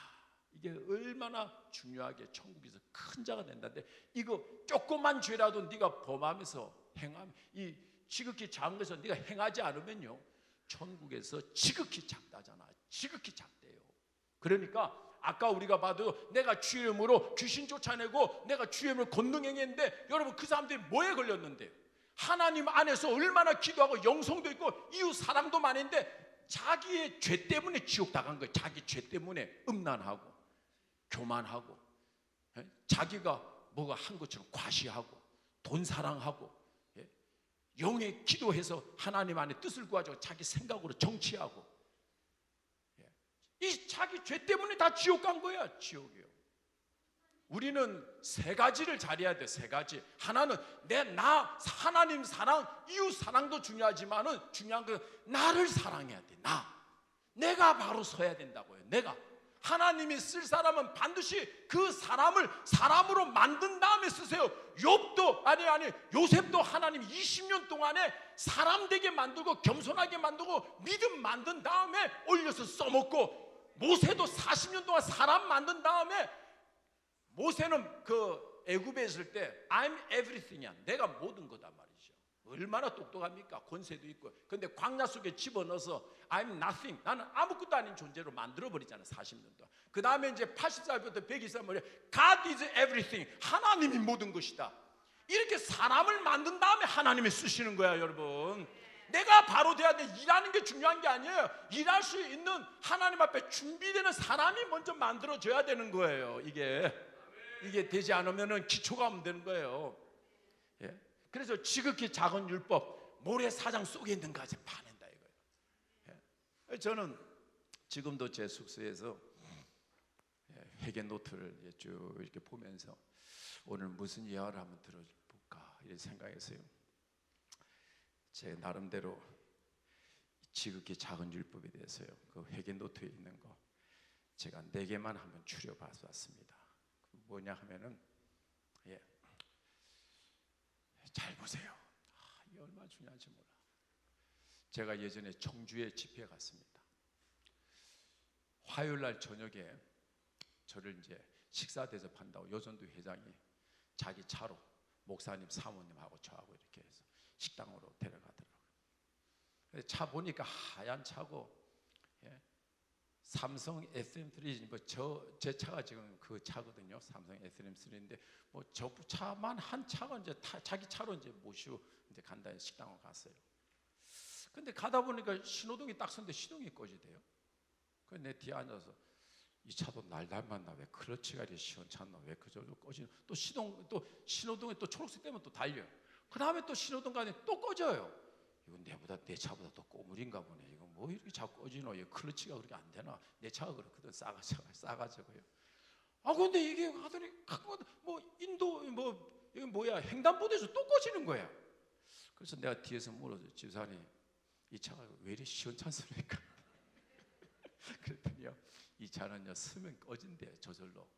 이게 얼마나 중요하게 천국에서 큰 자가 된다는데, 이거 조그만 죄라도 네가 범하면서 행하면, 이 지극히 작은 것을 네가 행하지 않으면요, 천국에서 지극히 작다잖아. 지극히 작대요. 그러니까 아까 우리가 봐도 내가 주의 이름으로 귀신 쫓아내고 내가 주의 이름으로 권능 행했는데, 여러분 그 사람들이 뭐에 걸렸는데요? 하나님 안에서 얼마나 기도하고 영성도 있고 이웃 사랑도 많은데 자기의 죄 때문에 지옥 당한 거예요. 자기 죄 때문에 음란하고 교만하고, 자기가 뭐가 한 것처럼 과시하고 돈 사랑하고, 영에 기도해서 하나님 안에 뜻을 구하죠. 자기 생각으로 정치하고, 이 자기 죄 때문에 다 지옥 간 거야. 지옥이요. 우리는 세 가지를 잘해야 돼. 세 가지. 하나는 나 하나님 사랑, 이웃 사랑도 중요하지만은 중요한 건 나를 사랑해야 돼. 내가 바로 서야 된다고요. 내가. 하나님이 쓸 사람은 반드시 그 사람을 사람으로 만든 다음에 쓰세요. 요셉도 하나님 20년 동안에 사람 되게 만들고 겸손하게 만들고 믿음 만든 다음에 올려서 써먹고, 모세도 40년 동안 사람 만든 다음에, 모세는 그 애굽에 있을 때 I'm everything이야. 내가 모든 거다 말이죠. 얼마나 똑똑합니까? 권세도 있고. 근데 광야 속에 집어넣어서 I'm nothing, 나는 아무것도 아닌 존재로 만들어버리잖아요. 40년 동안. 그 다음에 이제 80살부터 100살 말에 God is everything, 하나님이 모든 것이다. 이렇게 사람을 만든 다음에 하나님이 쓰시는 거야. 여러분, 내가 바로 돼야 돼. 일하는 게 중요한 게 아니에요. 일할 수 있는 하나님 앞에 준비되는 사람이 먼저 만들어져야 되는 거예요. 이게 되지 않으면 기초가 안 되는 거예요. 예? 그래서 지극히 작은 율법, 모래사장 속에 있는 것까지 파낸다 이거예요. 예? 저는 지금도 제 숙소에서 회개 노트를 쭉 이렇게 보면서 오늘 무슨 예화를 한번 들어볼까 이런 생각했어요. 제 나름대로 지극히 작은 율법에 대해서요. 그 회개 노트에 있는 거 제가 4개만 한번 추려봤습니다. 뭐냐 하면은 잘 보세요. 이게 얼마나 중요한지 몰라. 제가 예전에 청주에 집회 갔습니다. 화요일 날 저녁에 저를 이제 식사 대접한다고 여전도 회장이 자기 차로 목사님 사모님하고 저하고 이렇게 해서 식당으로 데려가더라고요. 차 보니까 하얀 차고, 삼성 SM3, 제 차가 지금 그 차거든요. 삼성 SM3인데 뭐 저 차만 한 차가 이제 자기 차로 이제 모시고 이제 간다 식당으로 갔어요. 근데 가다 보니까 신호등이 딱 섰는데 신호등이 꺼지대요. 그래서 내 뒤에 앉아서 이 차도 날 닮았나, 왜 클러치가 이렇게 시원찮나, 왜 그저로 꺼지나, 또 신호등에 또 초록색 되면 또 달려. 그 다음에 또 신호등 가니 또 꺼져요. 이건 내 차보다 더 꼬물인가 보네. 이거 뭐 이렇게 자꾸 꺼지노? 이 클러치가 그렇게 안 되나? 내 차가 그렇거든. 싸가지고요. 근데 이게 하더니 뭐 인도 이거 뭐야, 횡단보도에서 또 꺼지는 거야. 그래서 내가 뒤에서 물어서 집사님, 이 차가 왜 이렇게 시원찮습니까? 그랬더니요, 이 차는요 쓰면 꺼진대요. 저절로.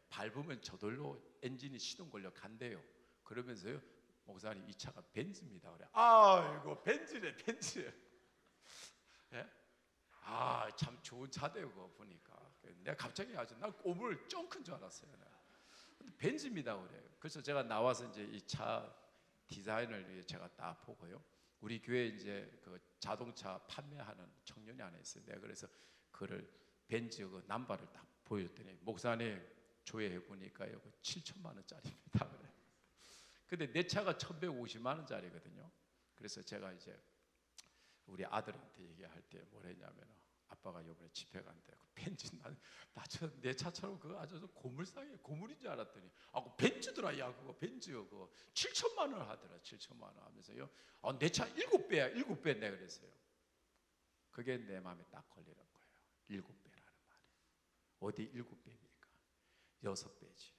밟으면 저절로 엔진이 시동 걸려 간대요. 그러면서요, 목사님 이 차가 벤츠입니다. 그래. 아이고, 벤츠네, 벤츠. 참 좋은 차대요. 그거 보니까 내가 갑자기 난 꼬물 좀 큰 줄 알았어요. 근데 벤츠입니다. 그래. 그래서 제가 나와서 이제 이 차 디자인을 제가 딱 보고요. 우리 교회 이제 그 자동차 판매하는 청년이 하나 있어요. 내가 그래서 그를 벤츠 그 남바를 딱 보여줬더니, 목사님 조회해 보니까요 7천만 원짜리입니다. 그래. 근데 내 차가 1,150만 원짜리거든요. 그래서 제가 이제 우리 아들한테 얘기할 때 뭐라 했냐면, 아빠가 이번에 집회 간대. 그 벤츠 내 차처럼 그거 아주 고물상에 고물인 줄 알았더니 그 벤츠더라. 야, 그거 벤츠 그거 7천만 원 하더라. 7천만 원 하면서요. 내 차 7배야. 7배 내가 그랬어요. 그게 내 마음에 딱 걸리는 거예요. 7배라는 말이. 어디 7배입니까? 6배지.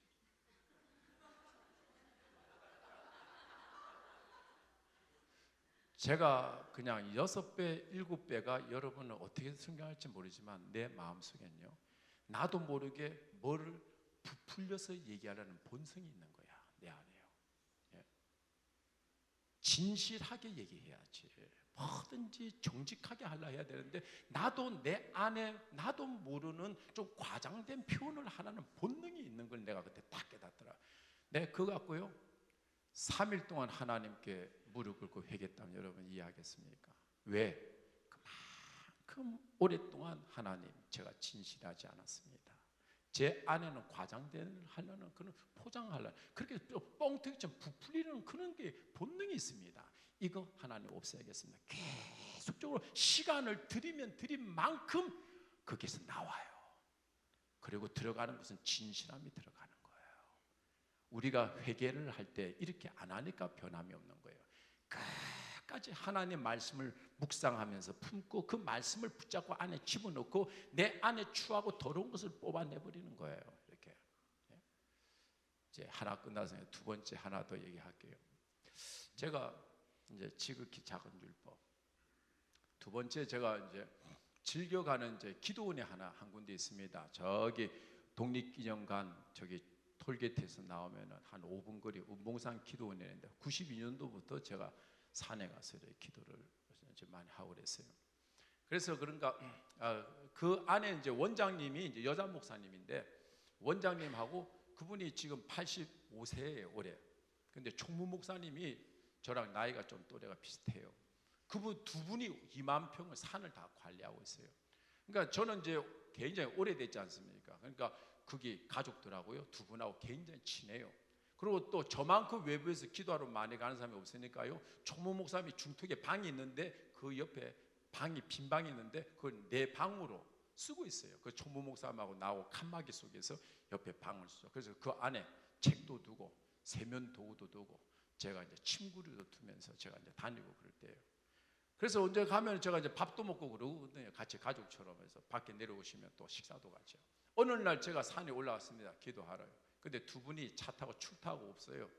제가 그냥 6배, 7배가 여러분은 어떻게 생각할지 모르지만 내 마음속엔요, 나도 모르게 뭐를 부풀려서 얘기하려는 본성이 있는 거야. 내 안에요. 진실하게 얘기해야지. 뭐든지 정직하게 하려 해야 되는데, 나도 내 안에 나도 모르는 좀 과장된 표현을 하라는 본능이 있는 걸 내가 그때 딱 깨닫더라. 내가 그거 갖고요 3일 동안 하나님께 무릎 꿇고 회개했다면 여러분 이해하겠습니까? 왜? 그만큼 오랫동안 하나님, 제가 진실하지 않았습니다. 제 안에는 과장된 하려는, 그런 포장하려는, 그렇게 뻥튀기처럼 부풀리는 그런 게 본능이 있습니다. 이거 하나님 없애야겠습니다. 계속적으로 시간을 들이면 들인 만큼 거기서 나와요. 그리고 들어가는 것은 진실함이 들어가는 거예요. 우리가 회개를 할 때 이렇게 안 하니까 변함이 없는 거예요. 끝까지 하나님의 말씀을 묵상하면서 품고 그 말씀을 붙잡고 안에 집어넣고 내 안에 추하고 더러운 것을 뽑아내버리는 거예요. 이렇게. 이제 하나 끝나서 두 번째 하나 더 얘기할게요. 제가 이제 지극히 작은 율법. 두 번째, 제가 이제 즐겨가는 이제 기도원이 한 군데 있습니다. 저기 독립기념관 저기 톨게이트에서 나오면 한 5분 거리 운봉산 기도원이었는데 92년도부터 제가 산에 가서 기도를 많이 하고 그랬어요. 그래서 그런가 그 안에 이제 원장님이 이제 여자 목사님인데, 원장님하고 그분이 지금 85세예요 올해. 근데 총무 목사님이 저랑 나이가 좀 또래가 비슷해요. 그분 두 분이 2만 평을 산을 다 관리하고 있어요. 그러니까 저는 이제 굉장히 오래됐지 않습니까? 그러니까 거기 가족들하고요 두 분하고 굉장히 친해요. 그리고 또 저만큼 외부에서 기도하러 많이 가는 사람이 없으니까요, 총무 목사님이 중턱에 방이 있는데 그 옆에 빈 방이 있는데 그걸 내 방으로 쓰고 있어요. 그 총무 목사님하고 나하고 칸막이 속에서 옆에 방을 쓰죠. 그래서 그 안에 책도 두고 세면 도구도 두고 제가 이제 침구류도 두면서 제가 이제 다니고 그럴 때예요. 그래서 언제 가면 제가 이제 밥도 먹고 그러거든요. 같이 가족처럼 해서 밖에 내려오시면 또 식사도 같이. 어느 날 제가 산에 올라갔습니다. 기도하러요. 근데 두 분이 차 타고 출타하고 없어요.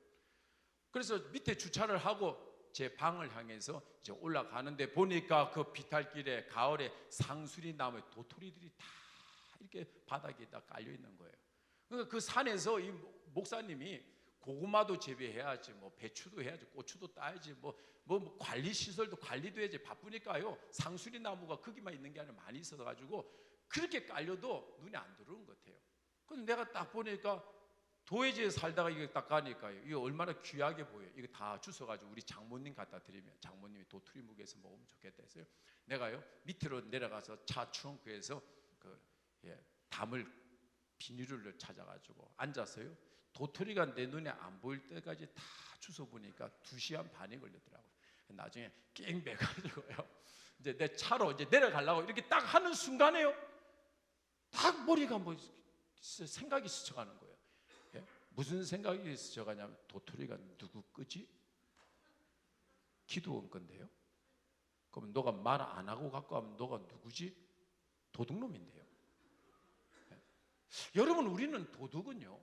그래서 밑에 주차를 하고 제 방을 향해서 이제 올라가는데 보니까 그 비탈길에 가을에 상수리 나무에 도토리들이 다 이렇게 바닥에 다 깔려 있는 거예요. 그러니까 그 산에서 이 목사님이 고구마도 재배해야지, 뭐 배추도 해야지, 고추도 따야지, 뭐 관리 시설도 관리도 해야지 바쁘니까요. 상수리 나무가 거기만 있는 게 아니라 많이 있어 가지고 그렇게 깔려도 눈에 안 들어오는 것 같아요. 근데 내가 딱 보니까 도회지에 살다가 이거 딱 가니까요, 이거 얼마나 귀하게 보여요. 이거 다 주워가지고 우리 장모님 갖다 드리면 장모님이 도토리 묵에서 먹으면 좋겠다 해서요. 내가요 밑으로 내려가서 차 트렁크에서 담을 비닐을 찾아가지고 앉아서요 도토리가 내 눈에 안 보일 때까지 다 주워 보니까 2시간 반이 걸리더라고요. 나중에 깽 매가지고요 이제 내 차로 이제 내려가려고 이렇게 딱 하는 순간에요, 딱 머리가 뭐 생각이 스쳐가는 거예요. 예? 무슨 생각이 스쳐가냐면 도토리가 누구 거지? 기도원 건데요. 그럼 너가 말 안 하고 갖고 하면 너가 누구지? 도둑놈인데요. 예? 여러분, 우리는 도둑은요,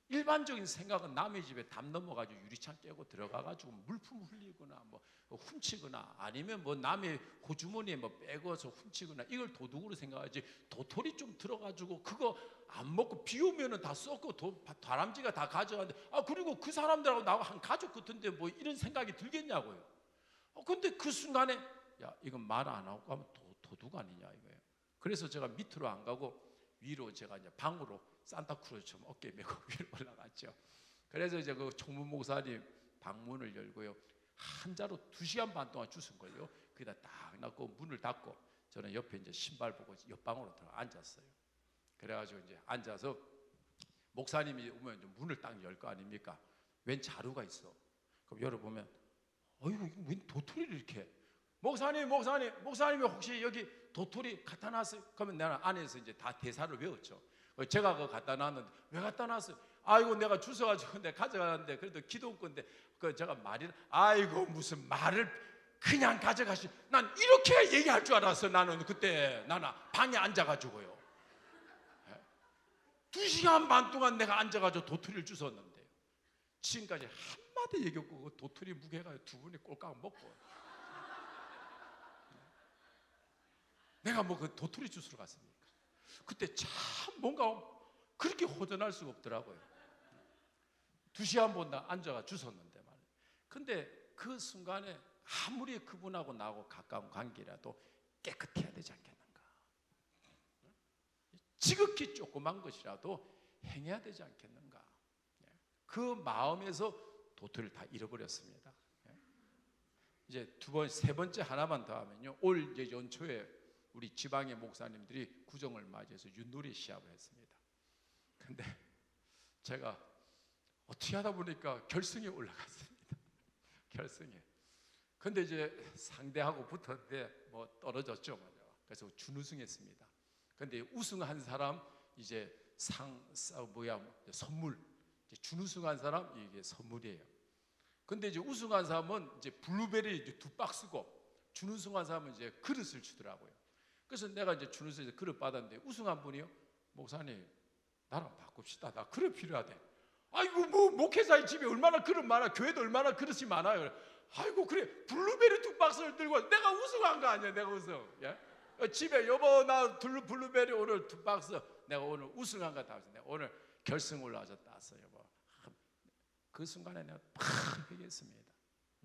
일반적인 생각은 남의 집에 담 넘어가지고 유리창 깨고 들어가가지고 물품 흘리거나 뭐 훔치거나 아니면 뭐 남의 호주머니에 뭐 빼고서 훔치거나 이걸 도둑으로 생각하지, 도토리 좀 들어가지고 그거 안 먹고 비 오면은 다 썩고 다람쥐가 다 가져가는데 그리고 그 사람들하고 나하고 한 가족 같은데 뭐 이런 생각이 들겠냐고요. 근데 그 순간에 야, 이건 말 안 하고 가면 도둑 아니냐 이거예요. 그래서 제가 밑으로 안 가고 위로 제가 이제 방으로 산타크루즈처럼 어깨 메고 위로 올라갔죠. 그래서 이제 그 총무 목사님 방문을 열고요, 한자로 2시간 반 동안 주신 걸요. 거기다 딱 놔고 문을 닫고 저는 옆에 이제 신발 보고 옆방으로 들어가 앉았어요. 그래가지고 이제 앉아서 목사님이 오면 이제 문을 딱 열 거 아닙니까? 웬 자루가 있어. 그럼 열어보면 어이구, 웬 도토리를 이렇게. 목사님이 혹시 여기 도토리 갖다 놨어요? 그러면 나는 안에서 이제 다 대사를 외웠죠. 제가 그거 갖다 놨는데 왜 갖다 놨어요? 아이고, 내가 주워가지고 내가 가져가는데 그래도 기도원 건데 그 제가 아이고, 무슨 말을 그냥 가져가시. 난 이렇게 얘기할 줄 알았어. 나는 그때 나는 방에 앉아가지고요 2시간 반 동안 내가 앉아가지고 도토리를 주웠는데 지금까지 한마디 얘기 없고 그 도토리 무게가 2분이 꼴깍 먹고 내가 뭐 그 도토리 주스러 갔습니까? 그때 참 뭔가 그렇게 호전할 수가 없더라고요. 2시간 본다 앉아가 주웠는데 말이에요. 근데 그 순간에 아무리 그분하고 나하고 가까운 관계라도 깨끗해야 되지 않겠는가? 지극히 조그만 것이라도 행해야 되지 않겠는가? 그 마음에서 도토리를 다 잃어버렸습니다. 이제 세 번째 하나만 더 하면요, 올 이제 연초에 우리 지방의 목사님들이 구정을 맞이해서 윷놀이 시합을 했습니다. 근데 제가 어떻게 하다 보니까 결승에 올라갔습니다. 결승에. 근데 이제 상대하고 붙었는데 뭐 떨어졌죠. 그래서 준우승했습니다. 근데 우승한 사람 이제 선물. 준우승한 사람 이게 선물이에요. 근데 이제 우승한 사람은 이제 블루베리 이제 2박스고 준우승한 사람은 이제 그릇을 주더라고요. 그래서 내가 이제 준우승에서 그릇 받았는데 우승한 분이요, 목사님 나랑 바꿉시다. 나 그릇 필요하대. 아이고, 뭐 목회자의 집에 얼마나 그릇 많아, 교회도 얼마나 그릇이 많아요. 아이고, 그래 블루베리 2박스를 들고 내가 우승한 거 아니야. 내가 우승. 예? 집에 여보 나 블루베리 오늘 2박스 내가 오늘 우승한 거 다 했어. 내가 오늘 결승 올라와서 땄어요. 여보. 그 순간에 내가 팍 회개했습니다.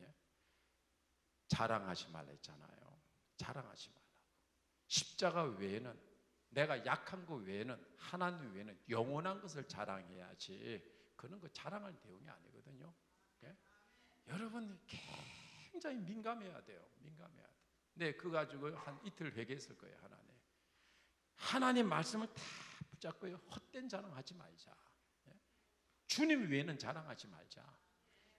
예? 자랑하지 말라 했잖아요. 자랑하지 말라. 십자가 외에는, 내가 약한 거 외에는, 하나님 외에는 영원한 것을 자랑해야지. 그런 거 자랑할 내용이 아니거든요. 예? 여러분 굉장히 민감해야 돼요. 민감해야 돼. 네, 그거 가지고 한 이틀 회개했을 거예요. 하나님 말씀을 다 붙잡고요, 헛된 자랑하지 말자. 예? 주님 외에는 자랑하지 말자.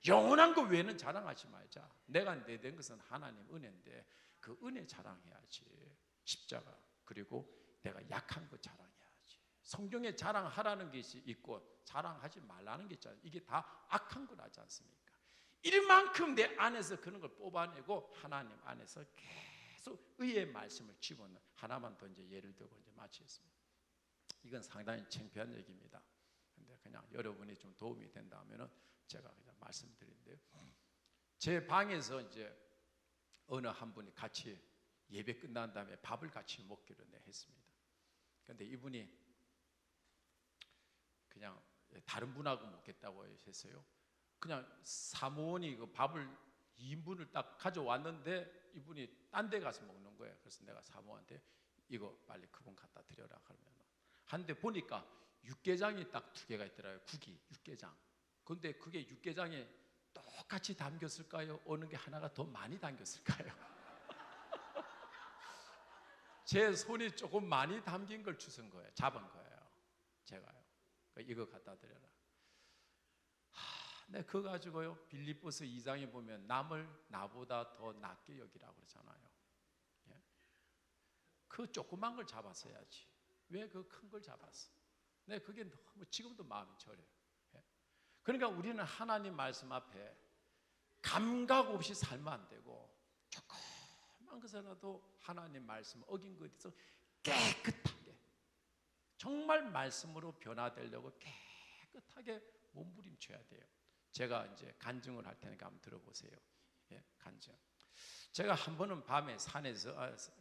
영원한 것 외에는 자랑하지 말자. 내가 내된 것은 하나님 은혜인데 그 은혜 자랑해야지. 십자가, 그리고 내가 약한 거 자랑해야지. 성경에 자랑하라는 것이 있고 자랑하지 말라는 게 있잖아요. 이게 다 악한 걸 하지 않습니까? 이만큼 내 안에서 그런 걸 뽑아내고 하나님 안에서 계속 의의 말씀을 집어넣는, 하나만 더 이제 예를 들고 이제 마치겠습니다. 이건 상당히 창피한 얘기입니다. 근데 그냥 여러분이 좀 도움이 된다면은 제가 그냥 말씀드리는데요. 제 방에서 이제 어느 한 분이 같이 예배 끝난 다음에 밥을 같이 먹기로 했습니다. 그런데 이분이 그냥 다른 분하고 먹겠다고 했어요. 그냥 사모원이 그 밥을 2인분을 딱 가져왔는데 이분이 딴 데 가서 먹는 거예요. 그래서 내가 사모한테 이거 빨리 그분 갖다 드려라 그러면 한데 보니까 육개장이 딱 2개가 있더라고요. 국이 육개장. 근데 그게 육개장에 똑같이 담겼을까요? 어느 게 하나가 더 많이 담겼을까요? 제 손이 조금 많이 담긴 걸 주신 거예요. 잡은 거예요. 제가요. 이거 갖다 드려라. 네, 그거 가지고요. 빌립보서 2장에 보면 남을 나보다 더 낮게 여기라고 그러잖아요. 예? 그 조그만 걸 잡았어야지. 왜 그 큰 걸 잡았어? 네, 그게 너무 지금도 마음이 저려요. 예? 그러니까 우리는 하나님 말씀 앞에 감각 없이 살면 안 되고 조그만 것이라도 하나님 말씀 어긴 것에서 깨끗하게 정말 말씀으로 변화되려고 깨끗하게 몸부림쳐야 돼요. 제가 이제 간증을 할 테니까 한번 들어보세요. 예, 간증. 제가 한 번은 밤에 산에서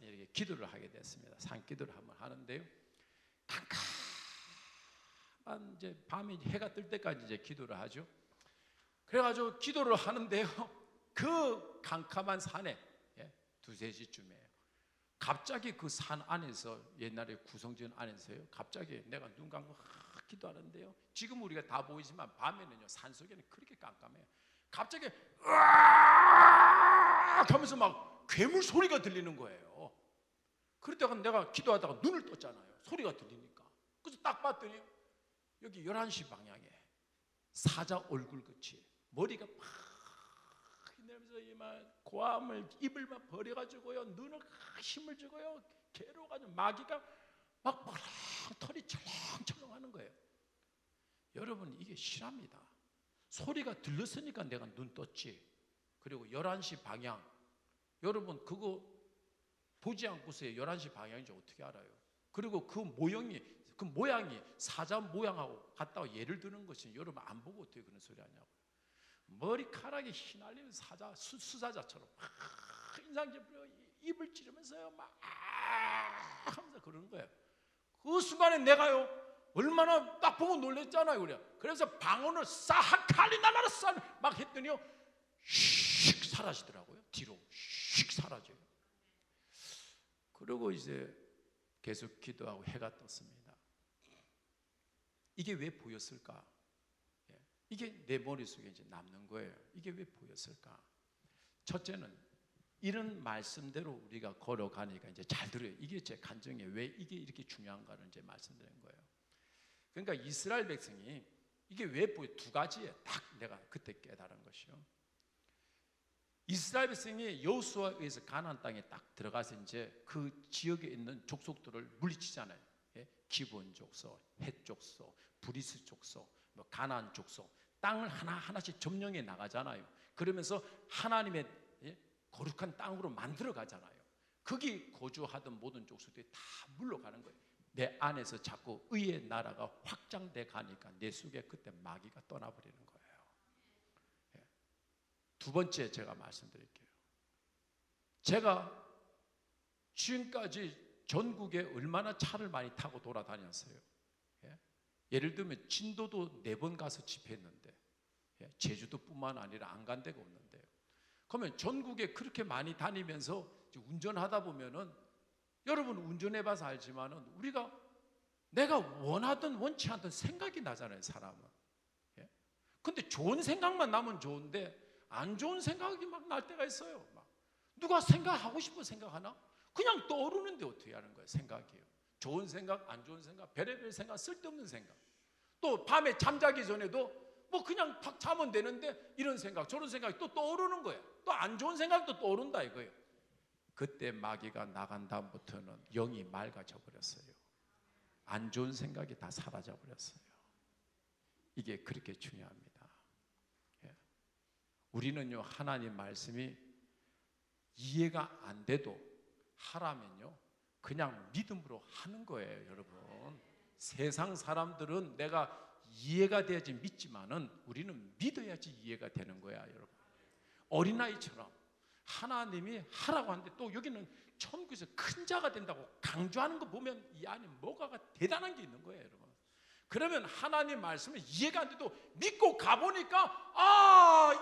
이렇게 기도를 하게 됐습니다. 산 기도를 한번 하는데요. 깜깜한 이제 밤에 해가 뜰 때까지 이제 기도를 하죠. 그래가지고 기도를 하는데요. 그 캄캄한 산에 2-3시쯤에 갑자기 그 산 안에서 옛날에 구성진 안에서요. 갑자기 내가 눈 감고 기도하는데요. 지금 우리가 다 보이지만 밤에는요 산속에는 그렇게 깜깜해요. 갑자기 으악 하면서 막 괴물 소리가 들리는 거예요. 그러다가 내가 기도하다가 눈을 떴잖아요. 소리가 들리니까. 그래서 딱 봤더니 여기 11시 방향에 사자 얼굴끝이 머리가 막 내면서 이만 고함을 입을 막 벌여가지고요 눈을 힘을 주고요 괴로워가지고 마귀가 막 털이 철렁철렁하는 거예요. 여러분 이게 실합니다. 소리가 들렸으니까 내가 눈 떴지. 그리고 11시 방향 여러분 그거 보지 않고서 11시 방향인지 어떻게 알아요? 그리고 그 모양이 사자 모양하고 같다고 예를 드는 것이 여러분 안 보고 어떻게 그런 소리 하냐고. 머리카락이 휘날리는 사자 수사자처럼 막 인상질 부려 입을 찌르면서요 막 하면서 그러는 거예요. 그 순간에 내가요 얼마나 딱 보고 놀랬잖아요. 그래서 방언을 사하칼리 나라라 막 했더니요 슉 사라지더라고요. 뒤로 슉 사라져요. 그리고 이제 계속 기도하고 해가 떴습니다. 이게 왜 보였을까? 이게 내 머릿속에 이제 남는 거예요. 이게 왜 보였을까? 첫째는 이런 말씀대로 우리가 걸어가니까 이제 잘 들어요. 이게 제 간증이에요. 왜 이게 이렇게 중요한가를 이제 말씀드린 거예요. 그러니까 이스라엘 백성이 이게 왜 보여? 2가지에 딱 내가 그때 깨달은 것이요. 이스라엘 백성이 여호수아에 의해서 가나안 땅에 딱 들어가서 이제 그 지역에 있는 족속들을 물리치잖아요. 기브온 족속, 헷 족속, 브리스 족속, 뭐 가나안 족속 땅을 하나하나씩 점령해 나가잖아요. 그러면서 하나님의 거룩한 땅으로 만들어 가잖아요. 거기 거주하던 모든 족속들이 다 물러가는 거예요. 내 안에서 자꾸 의의 나라가 확장돼 가니까 내 속에 그때 마귀가 떠나버리는 거예요. 2번째 제가 말씀드릴게요. 제가 지금까지 전국에 얼마나 차를 많이 타고 돌아다녔어요. 예를 들면 진도도 4번 가서 집회했는데 제주도뿐만 아니라 안 간 데가 없는데요. 그러면 전국에 그렇게 많이 다니면서 운전하다 보면은 여러분 운전해봐서 알지만은 우리가 내가 원하든 원치 않든 생각이 나잖아요, 사람은. 근데 좋은 생각만 나면 좋은데 안 좋은 생각이 막 날 때가 있어요. 막 누가 생각하고 싶어 생각하나? 그냥 떠오르는데 어떻게 하는 거예요? 생각이에요. 좋은 생각, 안 좋은 생각, 별의별 생각, 쓸데없는 생각. 또 밤에 잠자기 전에도 뭐 그냥 탁 자면 되는데 이런 생각, 저런 생각이 또 떠오르는 거예요. 또 안 좋은 생각도 떠오른다 이거예요. 그때 마귀가 나간 다음부터는 영이 맑아져 버렸어요. 안 좋은 생각이 다 사라져 버렸어요. 이게 그렇게 중요합니다. 우리는요 하나님 말씀이 이해가 안 돼도 하라면요 그냥 믿음으로 하는 거예요. 여러분 세상 사람들은 내가 이해가 돼야지 믿지만은 우리는 믿어야지 이해가 되는 거야. 여러분 어린아이처럼 하나님이 하라고 하는데 또 여기는 천국에서 큰 자가 된다고 강조하는 거 보면 이 안에 뭐가 대단한 게 있는 거예요, 여러분. 그러면 하나님 말씀은 이해가 안 돼도 믿고 가보니까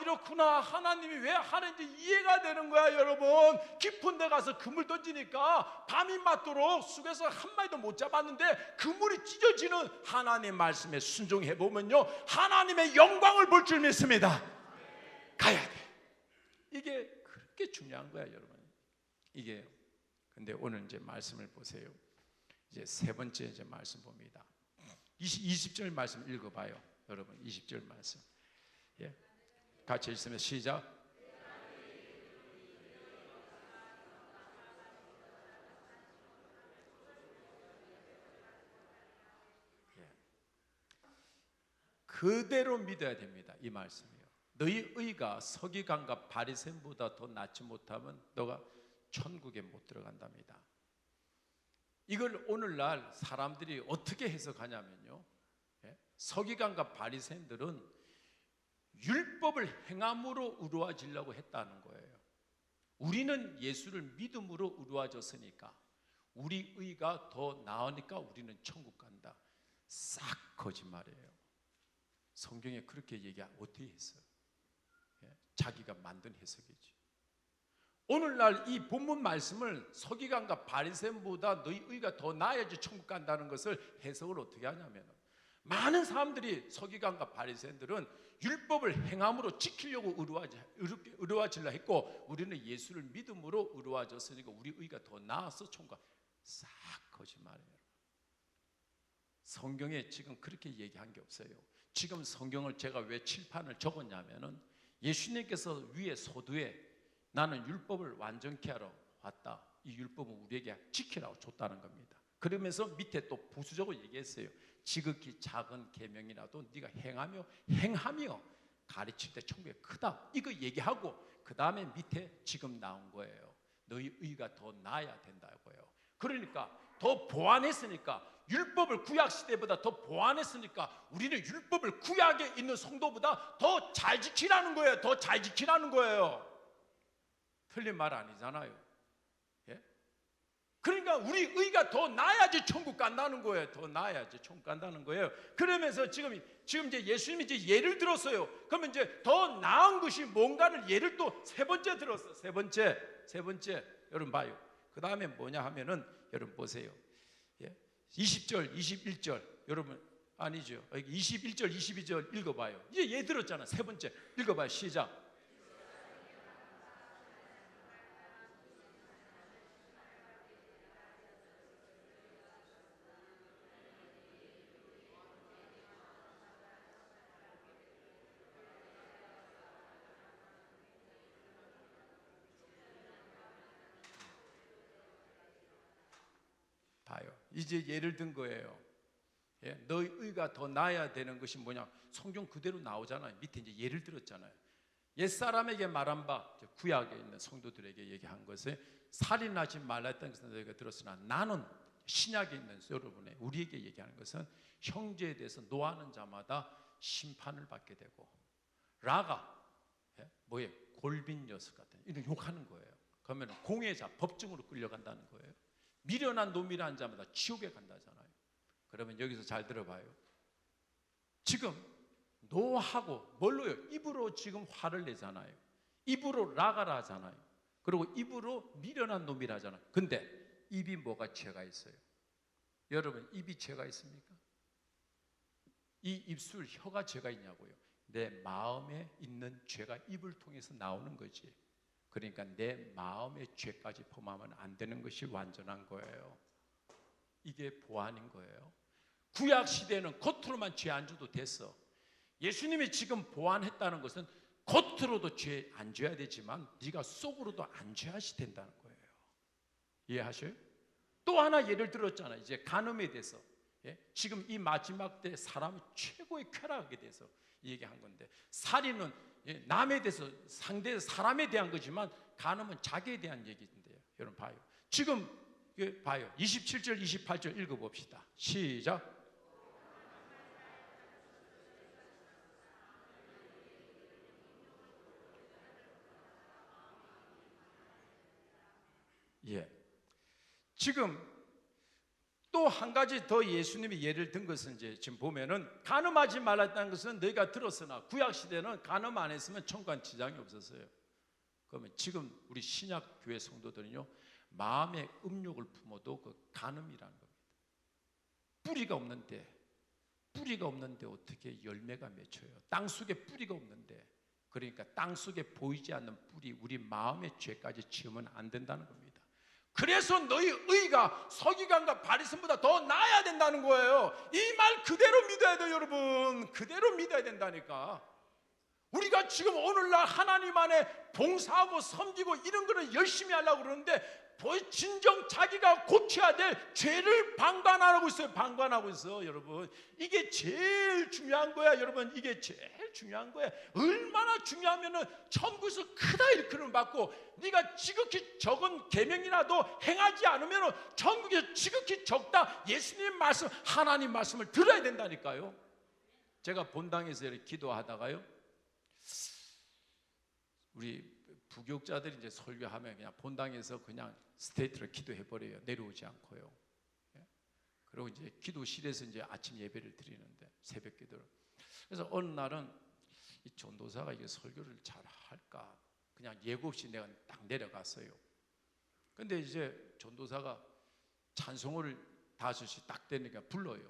이렇구나, 하나님이 왜 하는지 이해가 되는 거야. 여러분, 깊은 데 가서 그물 던지니까 밤이 맞도록 쑥에서 한 마리도 못 잡았는데 그물이 찢어지는 하나님 말씀에 순종해 보면요, 하나님의 영광을 볼 줄 믿습니다. 가야 돼. 이게 그렇게 중요한 거야, 여러분. 이게. 근데 오늘 이제 말씀을 보세요. 이제 세 번째 이제 말씀 봅니다. 20절 말씀 읽어봐요, 여러분. 20절 말씀. 예, 같이 읽으면 시작. 예. 그대로 믿어야 됩니다. 이 말씀이요. 너희 의가 서기관과 바리새인보다 더 낫지 못하면 너가 천국에 못 들어간답니다. 이걸 오늘날 사람들이 어떻게 해석하냐면요, 서기관과 바리새인들은 율법을 행함으로 의로워지려고 했다는 거예요. 우리는 예수를 믿음으로 의로워졌으니까 우리 의가 더 나으니까 우리는 천국 간다. 싹 거짓말이에요. 성경에 그렇게 얘기 어떻게 했어요? 자기가 만든 해석이지. 오늘날 이 본문 말씀을 서기관과 바리새인보다 너희 의가 더 나아야지 천국 간다는 것을 해석을 어떻게 하냐면, 많은 사람들이 서기관과 바리새인들은 율법을 행함으로 지키려고 의로워지려 했고 우리는 예수를 믿음으로 의로워졌으니까 우리 의가 더 나아서 천국. 싹 거짓말이에요. 성경에 지금 그렇게 얘기한 게 없어요. 지금 성경을 제가 왜 칠판을 적었냐면은 예수님께서 위에 소두에 나는 율법을 완전케 하러 왔다, 이 율법은 우리에게 지키라고 줬다는 겁니다. 그러면서 밑에 또 부수적으로 얘기했어요. 지극히 작은 계명이라도 네가 행하며 가르칠 때 천국이 크다, 이거 얘기하고 그 다음에 밑에 지금 나온 거예요. 너희 의가 더 나아야 된다고요. 그러니까 더 보완했으니까, 율법을 구약시대보다 더 보완했으니까 우리는 율법을 구약에 있는 성도보다 더 잘 지키라는 거예요. 더 잘 지키라는 거예요. 틀린 말 아니잖아요. 예? 그러니까 우리 의가 더 나아야지 천국 간다는 거예요. 더 나아야지 천국 간다는 거예요. 그러면서 지금 이제 예수님이 이제 예를 들었어요. 그러면 이제 더 나은 것이 뭔가를 예를 또 세 번째 들었어. 세 번째 여러분 봐요. 그 다음에 뭐냐 하면은 여러분 보세요. 예? 20절, 21절 여러분 아니죠. 21절, 22절 읽어봐요. 이제 예 들었잖아. 세 번째 읽어봐요. 시작. 봐요. 이제 예를 든 거예요. 예, 너희 의가 더 나아야 되는 것이 뭐냐? 성경 그대로 나오잖아요. 밑에 이제 예를 들었잖아요. 옛사람에게 말한 바, 구약에 있는 성도들에게 얘기한 것에 살인하지 말라 했던 것은 너희가 들었으나 나는 신약에 있는 여러분의 우리에게 얘기하는 것은 형제에 대해서 노하는 자마다 심판을 받게 되고, 라가 뭐예요? 골빈 녀석 같은 이런 욕하는 거예요. 그러면 공회자, 법정으로 끌려간다는 거예요. 미련한 놈이라는 자마다 지옥에 간다잖아요. 그러면 여기서 잘 들어봐요. 지금 노하고 뭘로요? 입으로 지금 화를 내잖아요. 입으로 라가라 하잖아요. 그리고 입으로 미련한 놈이라 하잖아요. 근데 입이 뭐가 죄가 있어요? 여러분, 입이 죄가 있습니까? 이 입술, 혀가 죄가 있냐고요? 내 마음에 있는 죄가 입을 통해서 나오는 거지. 그러니까 내 마음의 죄까지 범하면 안 되는 것이 완전한 거예요. 이게 보안인 거예요. 구약 시대는 겉으로만 죄 안 져도 됐어. 예수님이 지금 보완했다는 것은 겉으로도 죄 안 져야 되지만 네가 속으로도 안 죄하시 된다는 거예요. 이해하셔요? 또 하나 예를 들었잖아요. 이제 간음에 대해서. 예? 지금 이 마지막 때 사람이 최고의 쾌락하게 돼서 얘기한 건데, 살인은 남에 대해서 상대 사람에 대한 거지만 간음은 자기에 대한 얘기인데요. 여러분 봐요. 지금 봐요. 27절, 28절 읽어봅시다. 시작. 지금 또 한 가지 더 예수님이 예를 든 것은 이제 지금 보면은 간음하지 말았다는 것은 너희가 들었으나 구약 시대는 간음 안 했으면 천국한 지장이 없었어요. 그러면 지금 우리 신약 교회 성도들은요, 마음의 음욕을 품어도 그 간음이라는 겁니다. 뿌리가 없는데 어떻게 열매가 맺혀요? 땅 속에 뿌리가 없는데, 그러니까 땅 속에 보이지 않는 뿌리, 우리 마음의 죄까지 지으면 안 된다는 겁니다. 그래서 너희 의가 서기관과 바리새인보다 더 나아야 된다는 거예요. 이 말 그대로 믿어야 돼요, 여러분. 그대로 믿어야 된다니까. 우리가 지금 오늘날 하나님 안에 봉사하고 섬기고 이런 거는 열심히 하려고 그러는데 진정 자기가 고쳐야 될 죄를 방관하고 있어요. 방관하고 있어, 여러분. 이게 제일 중요한 거야, 여러분. 이게 제일 중요한 거야. 얼마나 중요하면은 천국에서 크다 일컬음 받고 네가 지극히 적은 계명이라도 행하지 않으면은 천국에서 지극히 적다. 예수님 말씀, 하나님 말씀을 들어야 된다니까요. 제가 본당에서 이렇게 기도하다가요, 우리 부교육자들이 이제 설교하면 그냥 본당에서 그냥 스테이트로 기도해 버려요. 내려오지 않고요. 그리고 이제 기도실에서 이제 아침 예배를 드리는데, 새벽 기도를. 그래서 어느 날은 이 전도사가 이게 설교를 잘 할까, 그냥 예고 없이 내가 딱 내려갔어요. 근데 이제 전도사가 찬송을 5시 딱 되니까 불러요.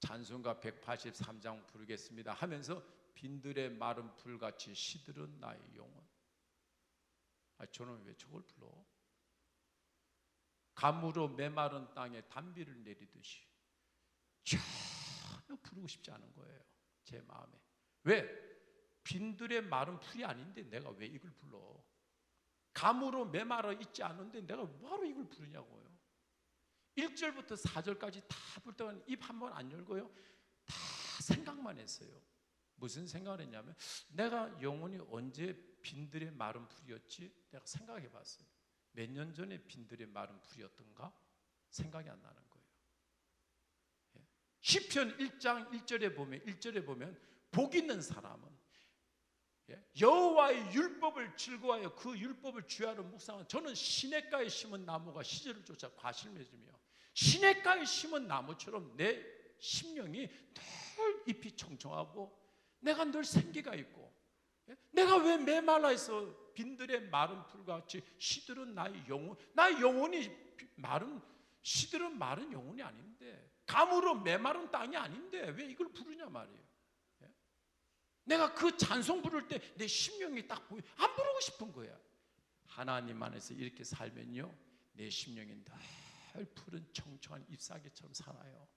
찬송가 183장 부르겠습니다 하면서 빈들의 마른 풀같이 시들은 나의 영혼. 저는 왜 저걸 불러? 가무로 메마른 땅에 단비를 내리듯이 전혀 부르고 싶지 않은 거예요, 제 마음에. 왜? 빈들의 마른 풀이 아닌데 내가 왜 이걸 불러? 가무로 메마르 있지 않은데 내가 뭐하러 이걸 부르냐고요. 1절부터 4절까지 다 부를 때는 입 한 번 안 열고요, 다 생각만 했어요. 무슨 생각을 했냐면, 내가 영혼이 언제 빈들의 마른 풀이었지? 내가 생각해 봤어요. 몇 년 전에 빈들의 마른 풀이었던가? 생각이 안 나는 거예요. 시편 1장 1절에 보면 복 있는 사람은 여호와의 율법을 즐거워하여 그 율법을 주야로 묵상하는, 저는 시냇가에 심은 나무가 시절을 쫓아 과실을 맺으며 시냇가에 심은 나무처럼 내 심령이 늘 잎이 청청하고 내가 늘 생기가 있고, 내가 왜 메말라 있어? 빈들의 마른 풀같이 시들은 나의 영혼. 나의 영혼이 시들은 마른 영혼이 아닌데, 가무로 메마른 땅이 아닌데 왜 이걸 부르냐 말이에요. 내가 그 찬송 부를 때 내 심령이 딱 보여, 안 부르고 싶은 거야. 하나님 안에서 이렇게 살면요, 내 심령이 늘 푸른 청청한 잎사귀처럼 살아요.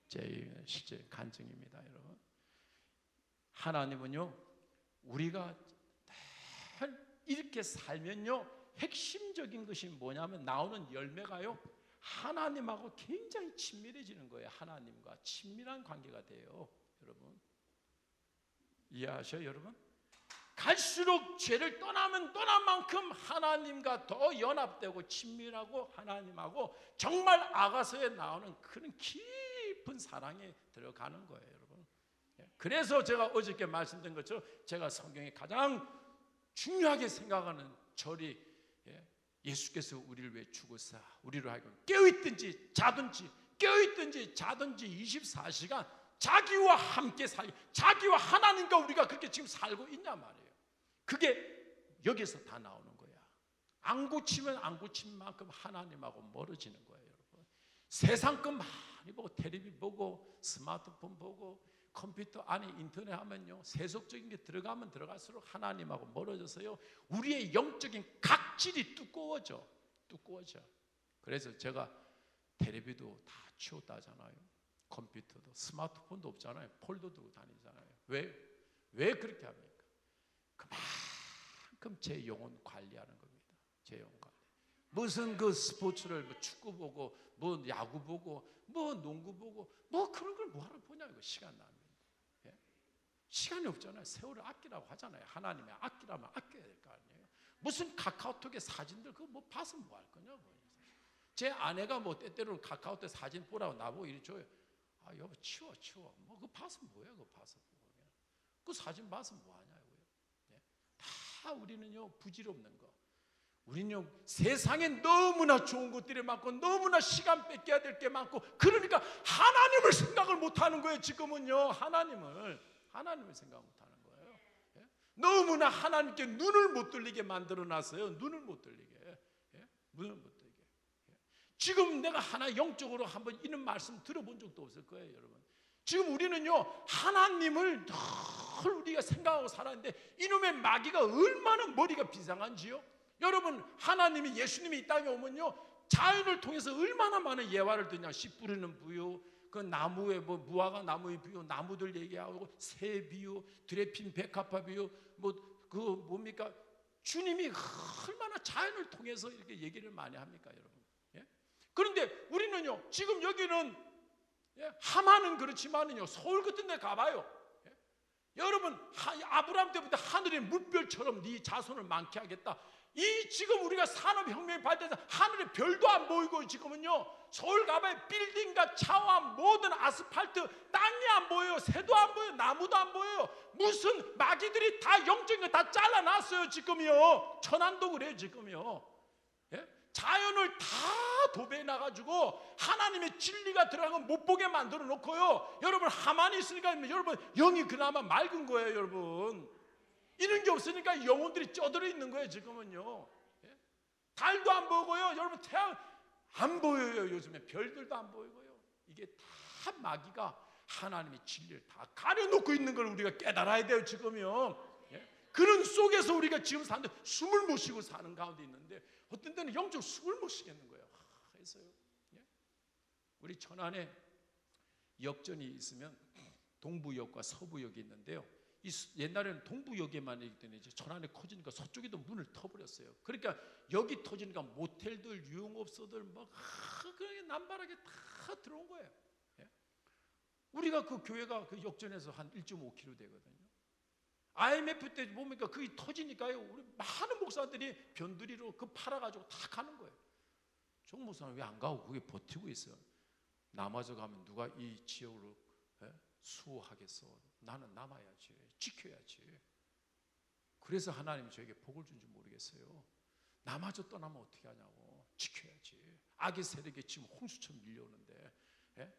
제 실제 간증입니다, 여러분. 하나님은요, 우리가 이렇게 살면요, 핵심적인 것이 뭐냐면 나오는 열매가요, 하나님하고 굉장히 친밀해지는 거예요. 하나님과 친밀한 관계가 돼요, 여러분. 이해하셔요, 여러분? 갈수록 죄를 떠나면 떠난 만큼 하나님과 더 연합되고 친밀하고 하나님하고 정말 아가서에 나오는 그런 깊은 사랑에 들어가는 거예요, 여러분. 그래서 제가 어저께 말씀드린 것처럼 제가 성경에 가장 중요하게 생각하는 절이, 예수께서 우리를 위해 죽으사 우리로 하여금 깨어있든지 자든지 24시간 자기와 함께 살기, 자기와 하나님과 우리가 그렇게 지금 살고 있냐 말이에요. 그게 여기서 다 나오는 거야. 안 고치면 안 고친 만큼 하나님하고 멀어지는 거예요, 여러분. 세상 것 많이 보고, 텔레비 보고, 스마트폰 보고, 컴퓨터 안에 인터넷 하면요, 세속적인 게 들어가면 들어갈수록 하나님하고 멀어져서요, 우리의 영적인 각질이 두꺼워져. 그래서 제가 텔레비도 다 치웠다잖아요. 컴퓨터도, 스마트폰도 없잖아요. 폴더 들고 다니잖아요. 왜 그렇게 합니까? 그만큼 제 영혼 관리하는 겁니다. 제 영혼 관리. 무슨 그 스포츠를 뭐 축구 보고, 뭐 야구 보고, 뭐 농구 보고, 뭐 그런 걸 뭐하러 보냐고, 시간 나면. 시간이 없잖아요. 세월을 아끼라고 하잖아요. 하나님의 아끼라면 아껴야 될 거 아니에요. 무슨 카카오톡에 사진들 그거 뭐 봐서 뭐 할 거냐고. 제 아내가 뭐 때때로는 카카오톡 사진 보라고 나보고 이리 줘요. 아, 여보 치워. 뭐 그거 봐서 뭐야, 그거 봐서. 그 사진 봐서 뭐 하냐고요. 다 우리는요, 부질없는 거. 우리는 세상에 너무나 좋은 것들이 많고 너무나 시간 뺏겨야 될 게 많고 그러니까 하나님을 생각을 못하는 거예요. 지금은요. 하나님을 생각 못하는 거예요. 예? 너무나 하나님께 눈을 못 들리게 만들어놨어요. 눈을 못 들리게. 예? 눈을 못 들리게. 예? 지금 내가 하나 영적으로 한번 이런 말씀 들어본 적도 없을 거예요. 여러분. 지금 우리는요 하나님을 늘 우리가 생각하고 살았는데 이놈의 마귀가 얼마나 머리가 비상한지요. 여러분 하나님이 예수님이 이 땅에 오면요 자연을 통해서 얼마나 많은 예화를 듣냐. 씨 뿌리는 부유, 그 나무에 뭐 무화과 나무의 비유, 나무들 얘기하고 새 비유, 드레핀 백합화 비유, 뭐 그 뭡니까? 주님이 얼마나 자연을 통해서 이렇게 얘기를 많이 합니까, 여러분? 예? 그런데 우리는요 지금 여기는 하만은 그렇지만은요 서울 같은 데 가봐요. 예? 여러분 아브라함 때부터 하늘의 물별처럼 네 자손을 많게 하겠다. 이 지금 우리가 산업혁명이 발전해서 하늘에 별도 안 보이고 지금은요 서울 가봐야 빌딩과 차와 모든 아스팔트 땅이 안 보여요. 새도 안 보여요. 나무도 안 보여요. 무슨 마귀들이 다 영적인 거 다 잘라놨어요 지금이요. 천안도 그래요 지금이요. 예? 자연을 다 도배해놔가지고 하나님의 진리가 들어간 건 못 보게 만들어 놓고요. 여러분 하만이 있으니까 여러분 영이 그나마 맑은 거예요. 여러분 이런 게 없으니까 영혼들이 쪄들어 있는 거예요 지금은요. 예? 달도 안 보고요. 여러분 태양 안 보여요. 요즘에 별들도 안 보이고요. 이게 다 마귀가 하나님의 진리를 다 가려놓고 있는 걸 우리가 깨달아야 돼요 지금요. 예? 그런 속에서 우리가 지금 사는데 숨을 못 쉬고 사는 가운데 있는데 어떤 때는 영적 숨을 못 쉬겠는 거예요. 그래서요. 예? 우리 천안에 역전이 있으면 동부역과 서부역이 있는데요. 옛날에는 동부역에만 있기 때문에 이제 천안에 커지니까 서쪽에도 문을 터버렸어요. 그러니까 여기 터지니까 모텔들, 유흥업소들 막 그렇게 남발하게 다 들어온 거예요. 예? 우리가 그 교회가 그 역전에서 한 1.5km 되거든요. IMF 때 보니까 그게 터지니까요. 우리 많은 목사들이 변두리로 그 팔아가지고 다 가는 거예요. 정 목사는 왜 안 가고 그게 버티고 있어요? 남아져 가면 누가 이 지역으로 수호하겠어? 나는 남아야지. 지켜야지. 그래서 하나님이 저에게 복을 준지 모르겠어요. 남아져 떠나면 어떻게 하냐고. 지켜야지. 악의 세력이 지금 홍수처럼 밀려오는데. 예?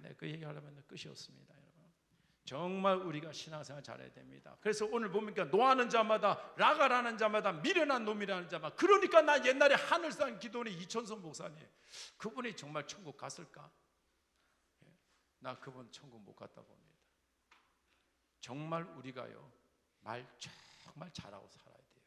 네, 그 얘기하려면 끝이 없습니다, 여러분. 정말 우리가 신앙생활 잘해야 됩니다. 그래서 오늘 보니까 노하는 자마다 라가라는 자마다 미련한 놈이라는 자마다. 그러니까 나 옛날에 하늘산 기도원의 이천선 목사님, 그분이 정말 천국 갔을까? 나 그분 천국 못 갔다 봅니다. 정말 우리가요 말 정말 잘하고 살아야 돼요.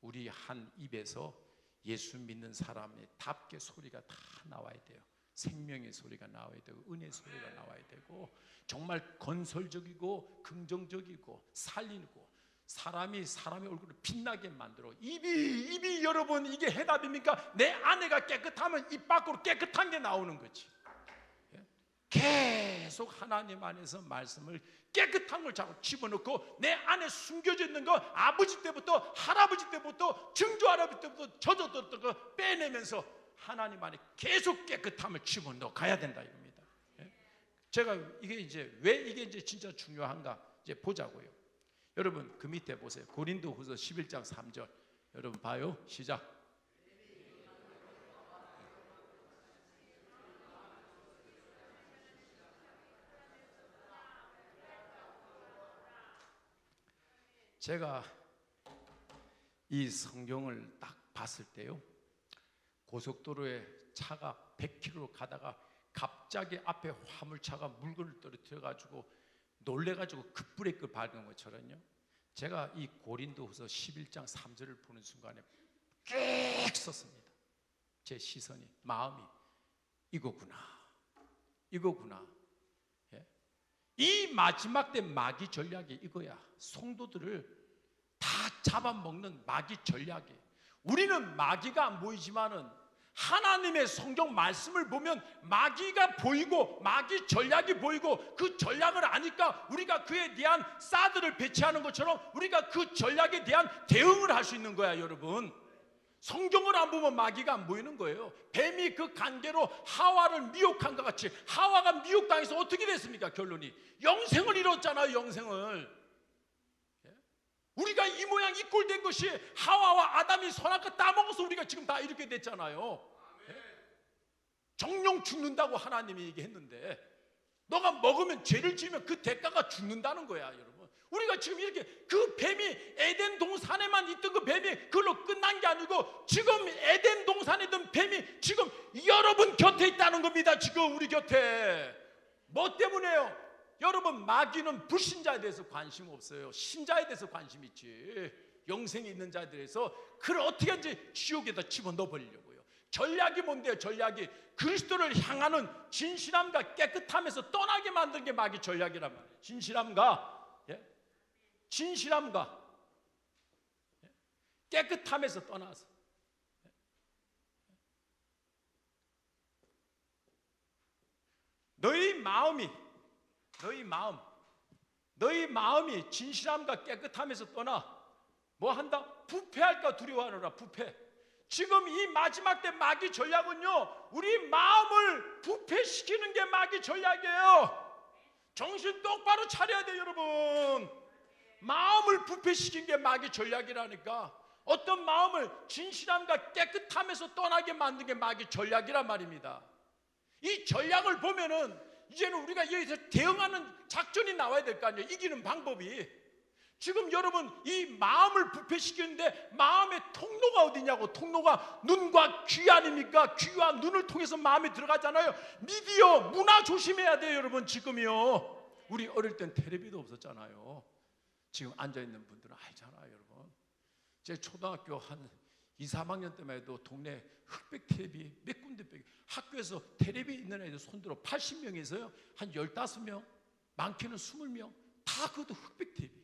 우리 한 입에서 예수 믿는 사람의 답게 소리가 다 나와야 돼요. 생명의 소리가 나와야 되고 은혜의 소리가 나와야 되고 정말 건설적이고 긍정적이고 살리고 사람이 사람의 얼굴을 빛나게 만들어. 입이 여러분 이게 해답입니까? 내 아내가 깨끗하면 입 밖으로 깨끗한 게 나오는 거지. 계속 하나님 안에서 말씀을 깨끗한 걸 자꾸 집어넣고 내 안에 숨겨져 있는 거 아버지 때부터 할아버지 때부터 증조 할아버지 때부터 젖어뒀던 거 빼내면서 하나님 안에 계속 깨끗함을 집어넣어 가야 된다 이겁니다. 제가 이게 이제 왜 이게 이제 진짜 중요한가 이제 보자고요. 여러분 그 밑에 보세요. 고린도후서 11장 3절 여러분 봐요. 시작. 제가 이 성경을 딱 봤을 때요 고속도로에 차가 100km 가다가 갑자기 앞에 화물차가 물건을 떨어뜨려가지고 놀래가지고 급브레이크 밟은 것처럼요 제가 이 고린도후서 11장 3절을 보는 순간에 쭉 섰습니다. 제 시선이 마음이 이거구나 이 마지막 때 마귀 전략이 이거야. 성도들을 다 잡아먹는 마귀 전략이. 우리는 마귀가 안 보이지만은 하나님의 성경 말씀을 보면 마귀가 보이고 마귀 전략이 보이고 그 전략을 아니까 우리가 그에 대한 사드를 배치하는 것처럼 우리가 그 전략에 대한 대응을 할 수 있는 거야 여러분. 성경을 안 보면 마귀가 안 보이는 거예요. 뱀이 그 관계로 하와를 미혹한 것 같이 하와가 미혹당해서 어떻게 됐습니까? 결론이 영생을 잃었잖아요. 영생을. 우리가 이 모양 이 꼴 된 것이 하와와 아담이 선악과 따먹어서 우리가 지금 다 이렇게 됐잖아요. 정령 죽는다고 하나님이 얘기했는데 너가 먹으면 죄를 지으면 그 대가가 죽는다는 거야, 여러분. 우리가 지금 이렇게 그 뱀이 에덴 동산에만 있던 그 뱀이 그걸로 끝난 게 아니고 지금 에덴 동산에 있던 뱀이 지금 여러분 곁에 있다는 겁니다. 지금 우리 곁에. 뭐 때문에요? 여러분, 마귀는 불신자에 대해서 관심 없어요. 신자에 대해서 관심 있지. 영생에 있는 자에 대해서 그걸 어떻게든지 지옥에다 집어넣어 버리려고요. 전략이 뭔데요? 전략이 그리스도를 향하는 진실함과 깨끗함에서 떠나게 만든 게 마귀 전략이란 말이에요. 진실함과 깨끗함에서 떠나서 너희 마음이 진실함과 깨끗함에서 떠나 뭐 한다? 부패할까 두려워하노라. 부패. 지금 이 마지막 때 마귀 전략은요, 우리 마음을 부패시키는 게 마귀 전략이에요. 정신 똑바로 차려야 돼요, 여러분. 마음을 부패시킨 게 마귀 전략이라니까. 어떤 마음을 진실함과 깨끗함에서 떠나게 만든 게 마귀 전략이란 말입니다. 이 전략을 보면은 이제는 우리가 여기서 대응하는 작전이 나와야 될 거 아니에요. 이기는 방법이. 지금 여러분 이 마음을 부패시키는데 마음의 통로가 어디냐고. 통로가 눈과 귀 아닙니까? 귀와 눈을 통해서 마음이 들어가잖아요. 미디어, 문화 조심해야 돼요, 여러분. 지금이요. 우리 어릴 땐 텔레비도 없었잖아요. 지금 앉아있는 분들은 알잖아요, 여러분. 제 초등학교 한 2, 3학년 때만 해도 동네 흑백 텔레비 몇 군데 빼기. 학교에서 텔레비 있는 애들 손들어 80명에서요 한 15명, 많게는 20명 다 그것도 흑백 텔레비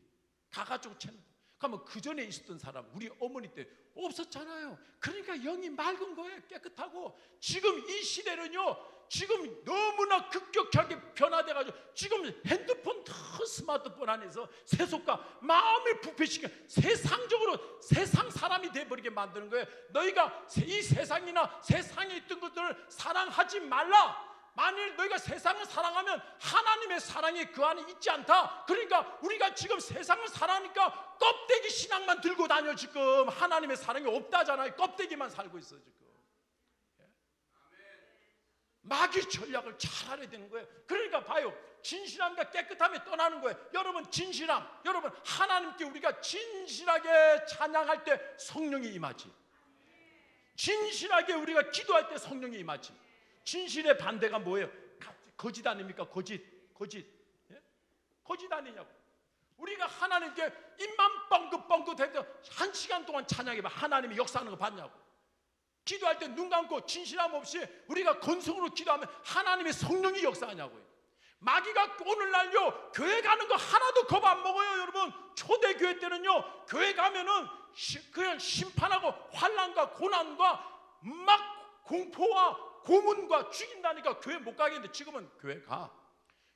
가가지고 채널. 그러면 그 전에 있었던 사람 우리 어머니 때 없었잖아요. 그러니까 영이 맑은 거예요. 깨끗하고. 지금 이 시대는요 지금 너무나 급격하게 변화돼가지고 지금 핸드폰 스마트폰 안에서 세속과 마음을 부패시켜 세상적으로 세상 사람이 돼버리게 만드는 거예요. 너희가 이 세상이나 세상에 있던 것들을 사랑하지 말라. 만일 너희가 세상을 사랑하면 하나님의 사랑이 그 안에 있지 않다. 그러니까 우리가 지금 세상을 사랑하니까 껍데기 신앙만 들고 다녀. 지금 하나님의 사랑이 없다잖아요. 껍데기만 살고 있어 지금. 마귀 전략을 잘 알아야 되는 거예요. 그러니까 봐요. 진실함과 깨끗함에 떠나는 거예요. 여러분 진실함. 여러분 하나님께 우리가 진실하게 찬양할 때 성령이 임하지. 진실하게 우리가 기도할 때 성령이 임하지. 진실의 반대가 뭐예요? 거짓 아닙니까? 거짓. 예? 거짓 아니냐고. 우리가 하나님께 입만 뻥긋뻥긋 해서 1시간 동안 찬양해봐. 하나님이 역사하는 거 봤냐고. 기도할 때 눈 감고 진실함 없이 우리가 건성으로 기도하면 하나님의 성령이 역사하냐고요. 마귀가 오늘날요 교회 가는 거 하나도 겁 안 먹어요. 여러분 초대교회 때는요 교회 가면은 그냥 심판하고 환난과 고난과 막 공포와 고문과 죽인다니까 교회 못 가겠는데 지금은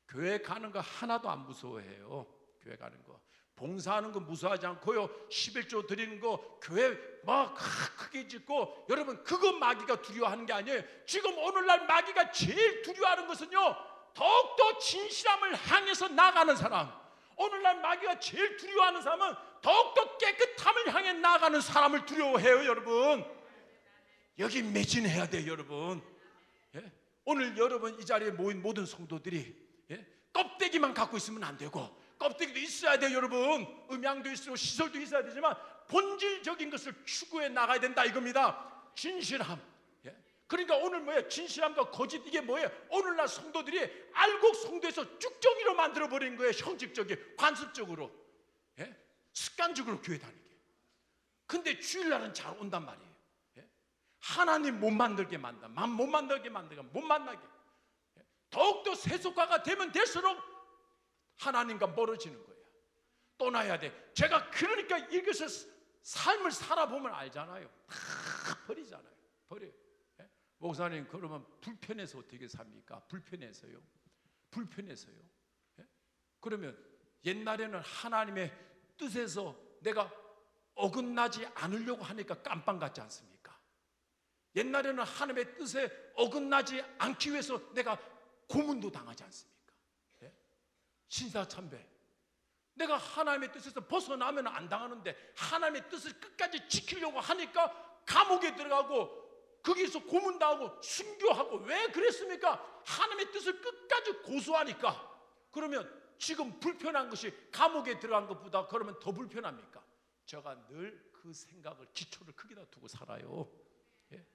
교회 가는 거 하나도 안 무서워해요. 교회 가는 거 봉사하는 거 무서워하지 않고요. 11조 드리는 거 교회 막 크게 짓고. 여러분 그거 마귀가 두려워하는 게 아니에요. 지금 오늘날 마귀가 제일 두려워하는 것은요 더욱더 진실함을 향해서 나가는 사람. 오늘날 마귀가 제일 두려워하는 사람은 더욱더 깨끗함을 향해 나가는 사람을 두려워해요. 여러분 여기 매진해야 돼요. 여러분 예? 오늘 여러분 이 자리에 모인 모든 성도들이 예? 껍데기만 갖고 있으면 안 되고 껍데기도 있어야 돼요. 여러분 음향도 있고 시설도 있어야 되지만 본질적인 것을 추구해 나가야 된다 이겁니다. 진실함. 예? 그러니까 오늘 뭐예요? 진실함과 거짓. 이게 뭐예요? 오늘날 성도들이 알곡 성도에서 쭉정이로 만들어버린 거예요. 형식적인 관습적으로 예? 습관적으로 교회 다니게. 근데 주일날은 잘 온단 말이에요. 예? 하나님 못 만들게 만든다. 못 만들게 만들게 못 만나게. 예? 더욱더 세속화가 되면 될수록 하나님과 멀어지는 거예요. 떠나야 돼. 제가 그러니까 이것을 삶을 살아보면 알잖아요. 다 버리잖아요. 버려요. 예? 목사님 그러면 불편해서 어떻게 삽니까? 불편해서요. 예? 그러면 옛날에는 하나님의 뜻에서 내가 어긋나지 않으려고 하니까 깜빵 같지 않습니까? 옛날에는 하나님의 뜻에 어긋나지 않기 위해서 내가 고문도 당하지 않습니까? 신사참배. 내가 하나님의 뜻에서 벗어나면 안 당하는데 하나님의 뜻을 끝까지 지키려고 하니까 감옥에 들어가고 거기서 고문당하고 순교하고. 왜 그랬습니까? 하나님의 뜻을 끝까지 고수하니까. 그러면 지금 불편한 것이 감옥에 들어간 것보다 그러면 더 불편합니까? 제가 늘 그 생각을, 기초를 거기다 두고 살아요. 예?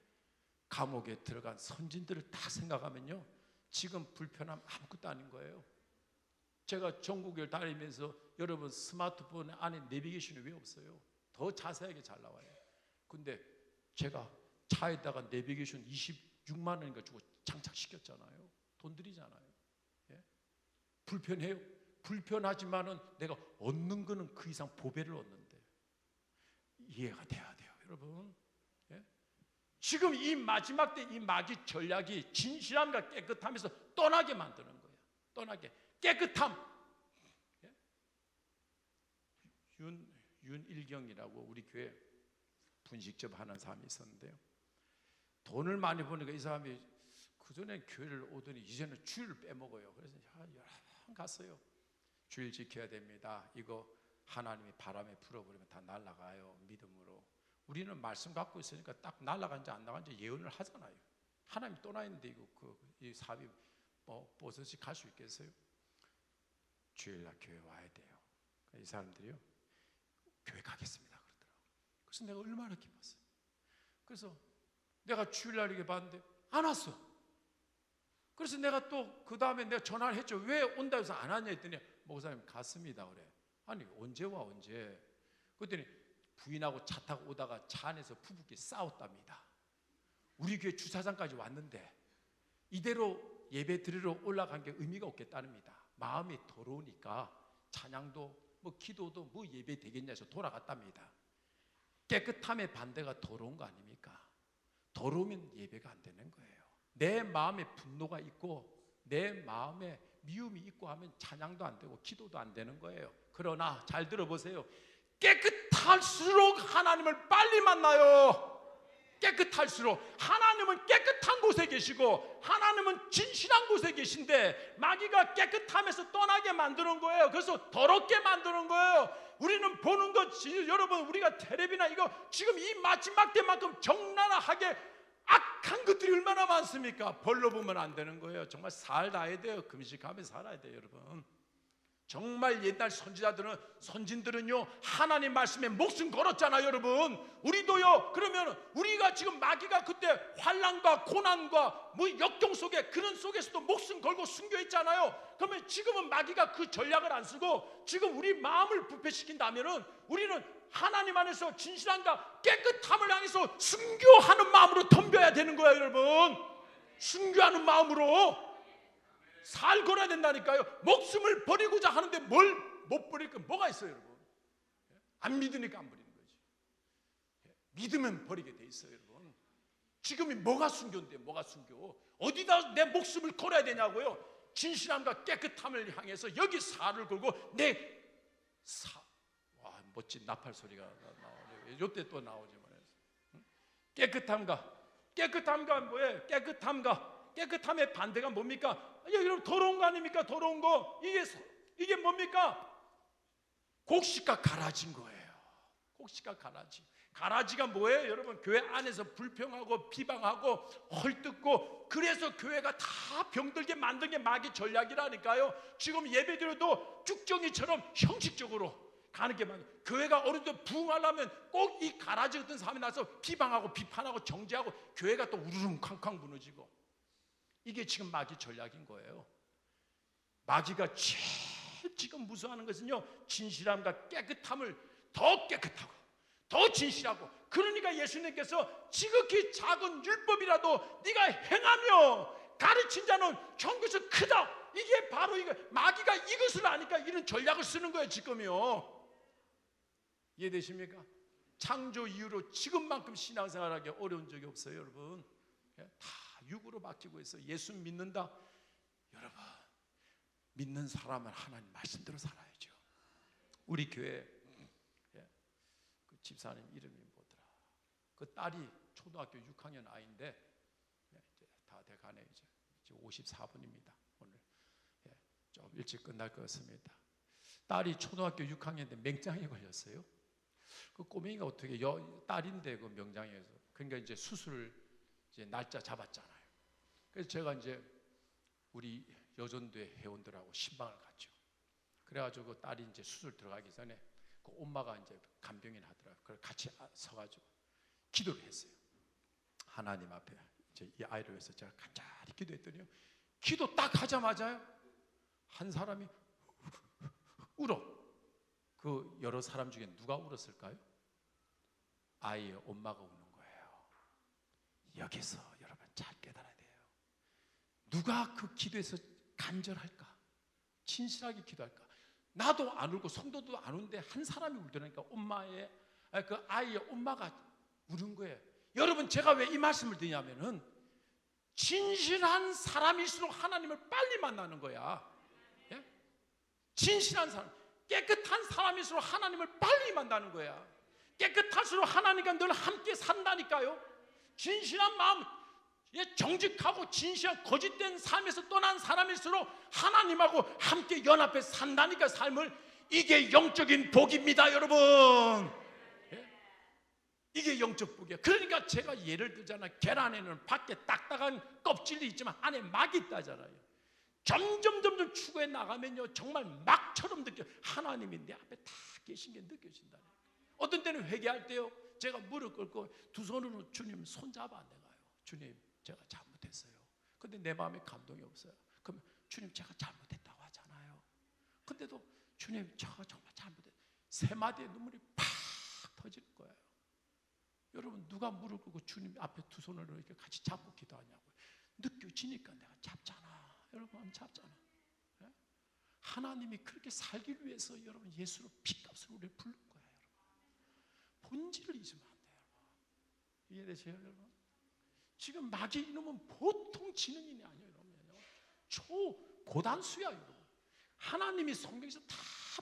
감옥에 들어간 선진들을 다 생각하면요, 지금 불편함 아무것도 아닌 거예요. 제가 전국을 다니면서 여러분 스마트폰 안에 내비게이션이 왜 없어요? 더 자세하게 잘 나와요. 근데 제가 차에다가 내비게이션 26만 원인가 주고 장착시켰잖아요. 돈 들이잖아요. 예? 불편해요. 불편하지만은 내가 얻는 거는 그 이상 보배를 얻는데, 이해가 돼야 돼요, 여러분. 예? 지금 이 마지막 때 이 마귀 전략이 진실함과 깨끗함에서 떠나게 만드는 거예요. 떠나게. 깨끗함. 예? 윤일경이라고 우리 교회 분식집 하는 사람이 있었는데요, 돈을 많이 버니까 이 사람이 그전에 교회를 오더니 이제는 주일을 빼먹어요. 그래서 여러 번 갔어요. 주일 지켜야 됩니다. 이거 하나님이 바람에 불어버리면 다 날아가요, 믿음으로. 우리는 말씀 갖고 있으니까 딱 날아간지 안 나간지 예언을 하잖아요. 하나님 떠나 있는데 이 사업이 버섯이 갈 수 있겠어요? 주일날 교회 와야 돼요. 이 사람들이요, 교회 가겠습니다 그러더라고요. 그래서 내가 얼마나 기뻤어요. 그래서 내가 주일날 이렇게 봤는데 안 왔어. 그래서 내가 또 그 다음에 내가 전화를 했죠. 왜 온다 해서 안 왔냐 했더니 목사님 갔습니다 그래. 아니 언제 와 언제? 그랬더니 부인하고 차 타고 오다가 차 안에서 부부끼리 싸웠답니다. 우리 교회 주차장까지 왔는데 이대로 예배 드리러 올라간 게 의미가 없겠다는니다. 마음이 더러우니까 찬양도 기도도 예배 되겠냐 해서 돌아갔답니다. 깨끗함의 반대가 더러운 거 아닙니까? 더러우면 예배가 안 되는 거예요. 내 마음에 분노가 있고 내 마음에 미움이 있고 하면 찬양도 안 되고 기도도 안 되는 거예요. 그러나 잘 들어보세요. 깨끗할수록 하나님을 빨리 만나요. 깨끗할수록. 하나님은 깨끗한 곳에 계시고 하나님은 진실한 곳에 계신데 마귀가 깨끗함에서 떠나게 만드는 거예요. 그래서 더럽게 만드는 거예요. 우리는 보는 것, 여러분 우리가 텔레비나 이거 지금 이 마지막 때만큼 적나라하게 악한 것들이 얼마나 많습니까? 벌로 보면 안 되는 거예요. 정말 살아야 돼요. 금식하며 살아야 돼요, 여러분. 정말 옛날 선진들은요 하나님 말씀에 목숨 걸었잖아요, 여러분. 우리도요. 그러면 우리가 지금 마귀가 그때 환난과 고난과 역경 속에 그런 속에서도 목숨 걸고 순교했잖아요. 그러면 지금은 마귀가 그 전략을 안 쓰고 지금 우리 마음을 부패시킨다면은 우리는 하나님 안에서 진실함과 깨끗함을 향해서 순교하는 마음으로 덤벼야 되는 거예요, 여러분. 순교하는 마음으로 살 걸어야 된다니까요. 목숨을 버리고자 하는데 뭘 못 버릴 건 뭐가 있어요, 여러분? 안 믿으니까 안 버리는 거지. 믿으면 버리게 돼 있어요, 여러분. 지금이 뭐가 순교인데, 뭐가 순교? 어디다 내 목숨을 걸어야 되냐고요? 진실함과 깨끗함을 향해서 여기 살을 걸고 와, 멋진 나팔 소리가 나오네요. 이때 또 나오지만 깨끗함과 뭐예요? 깨끗함의 반대가 뭡니까? 여러분 더러운 거 아닙니까? 더러운 거. 이게 뭡니까? 곡식과 가라지인 거예요. 곡식과 가라지. 가라지가 뭐예요? 여러분 교회 안에서 불평하고 비방하고 헐뜯고 그래서 교회가 다 병들게 만든 게 마귀 전략이라니까요. 지금 예배드려도 쭉정이처럼 형식적으로 가는 게 많아요. 교회가 어느 정도 부흥하려면 꼭 이 가라지 같은 사람이 나서 비방하고 비판하고 정죄하고 교회가 또 우르릉 쾅쾅 무너지고. 이게 지금 마귀 전략인 거예요. 마귀가 제일 지금 무서워하는 것은요 진실함과 깨끗함을 더 깨끗하고 더 진실하고. 그러니까 예수님께서 지극히 작은 율법이라도 네가 행하며 가르친 자는 천국에서 크다. 이게 바로 이거. 마귀가 이것을 아니까 이런 전략을 쓰는 거예요 지금요. 이해되십니까? 창조 이후로 지금만큼 신앙생활하기 어려운 적이 없어요, 여러분. 다 육으로 바뀌고 있어요. 예수 믿는다. 여러분 믿는 사람은 하나님 말씀대로 살아야죠. 우리 교회 그 집사님 이름이 뭐더라? 그 딸이 초등학교 6학년 아이인데 이제 다 돼가네. 이제 54분입니다 오늘. 좀 일찍 끝날 것 같습니다. 딸이 초등학교 6학년 때 맹장에 걸렸어요. 그 꼬맹이가 어떻게 딸인데 그 명장에서 그러니까 이제 수술 이제 날짜 잡았잖아요. 그래서 제가 이제 우리 여전도의 회원들하고 신방을 갔죠. 그래가지고 그 딸이 이제 수술 들어가기 전에 그 엄마가 이제 간병인 하더라고요. 그래서 같이 서가지고 기도를 했어요. 하나님 앞에 이제 이 아이를 위해서 제가 간절히 기도했더니요. 기도 딱 하자마자요. 한 사람이 울어. 그 여러 사람 중에 누가 울었을까요? 아이의 엄마가 우는 거예요. 여기서 여러분 잘 깨달아야 돼요. 누가 그 기도에서 간절할까? 진실하게 기도할까? 나도 안 울고 성도도 안 우는데 한 사람이 울더라니까 엄마의 그 아이의 엄마가 우는 거예요. 여러분 제가 왜 이 말씀을 드냐면은 진실한 사람일수록 하나님을 빨리 만나는 거야. 예? 진실한 사람, 깨끗한 사람일수록 하나님을 빨리 만나는 거야. 깨끗할수록 하나님과 늘 함께 산다니까요. 진실한 마음, 정직하고 진실한 거짓된 삶에서 떠난 사람일수록 하나님하고 함께 연합해 산다니까 삶을. 이게 영적인 복입니다 여러분. 예? 이게 영적 복이야. 그러니까 제가 예를 들잖아요. 계란에는 밖에 딱딱한 껍질이 있지만 안에 막이 있다잖아요. 점점 추구해 나가면요 정말 막처럼 느껴. 하나님이 내 앞에 다 계신 게 느껴진다. 어떤 때는 회개할 때요 제가 무릎 꿇고 두 손으로 주님 손잡아 내가요. 주님 제가 잘못했어요. 근데 내 마음에 감동이 없어요. 그럼 주님 제가 잘못했다고 하잖아요. 근데도 주님 제가 정말 잘못했어요. 세 마디의 눈물이 팍 터질 거예요. 여러분 누가 무릎 꿇고 주님 앞에 두 손으로 이렇게 같이 잡고 기도하냐고요. 느껴지니까 내가 잡잖아. 여러분 잡잖아. 예? 하나님이 그렇게 살기 위해서 여러분 예수로 피값으로 우리를 부른 거예요. 여러분 본질을 잊으면 안 돼요. 여러분 이해되세요 여러분? 지금 마귀 이놈은 보통 지능인이 아니에요. 여러분요. 초고단수야 여러분. 하나님이 성경에서 다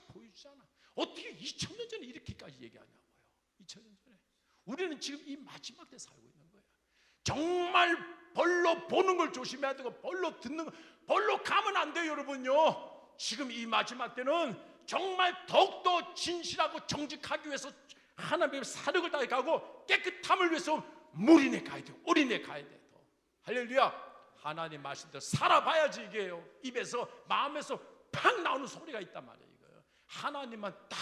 보여주잖아. 어떻게 2000년 전에 이렇게까지 얘기하냐고요. 2000년 전에. 우리는 지금 이 마지막 때 살고 있는 거예요. 정말 벌로 보는 걸 조심해야 되고 벌로 듣는 거, 벌로 가면 안 돼요 여러분요. 지금 이 마지막 때는 정말 더욱더 진실하고 정직하기 위해서 하나님의 사력을 다해 가고 깨끗함을 위해서 무리내 가야 돼요. 올인해 가야 돼요. 할렐루야. 하나님 말씀대로 살아봐야지 이게요. 입에서 마음에서 팍 나오는 소리가 있단 말이에요. 이거요. 하나님만 딱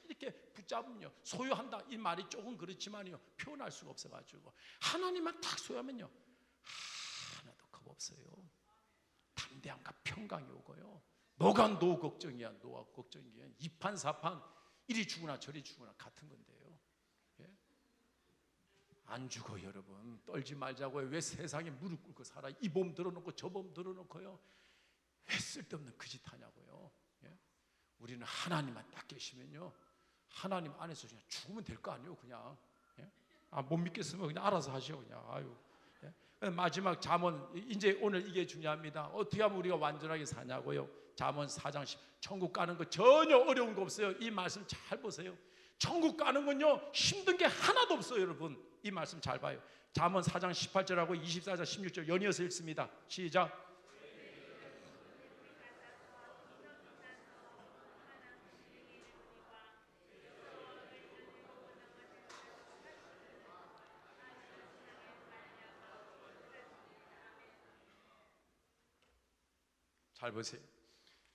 이렇게 붙잡으면요 소유한다 이 말이 조금 그렇지만요 표현할 수가 없어가지고 하나님만 딱 소유하면요 하나도 겁 없어요. 담대함과 평강이 오고요. 너가 노 걱정이야. 노아 걱정이야. 이판사판 이리 죽으나 저리 죽으나 같은 건데요. 예? 안 죽어 여러분. 떨지 말자고요. 왜 세상에 무릎 꿇고 살아. 이 몸 들어놓고 저 몸 들어놓고요. 왜 쓸데없는 그 짓 하냐고요. 예? 우리는 하나님만 딱 계시면요 하나님 안에서 그냥 죽으면 될 거 아니에요. 그냥 예? 못 믿겠으면 그냥 알아서 하시오. 그냥 아유. 예? 마지막 잠언 이제 오늘 이게 중요합니다. 어떻게 하면 우리가 완전하게 사냐고요. 잠언 4장 10 천국 가는 거 전혀 어려운 거 없어요. 이 말씀 잘 보세요. 천국 가는 건요 힘든 게 하나도 없어요. 여러분 이 말씀 잘 봐요. 잠언 4장 18절하고 24장 16절 연이어서 읽습니다. 시작. 잘 보세요.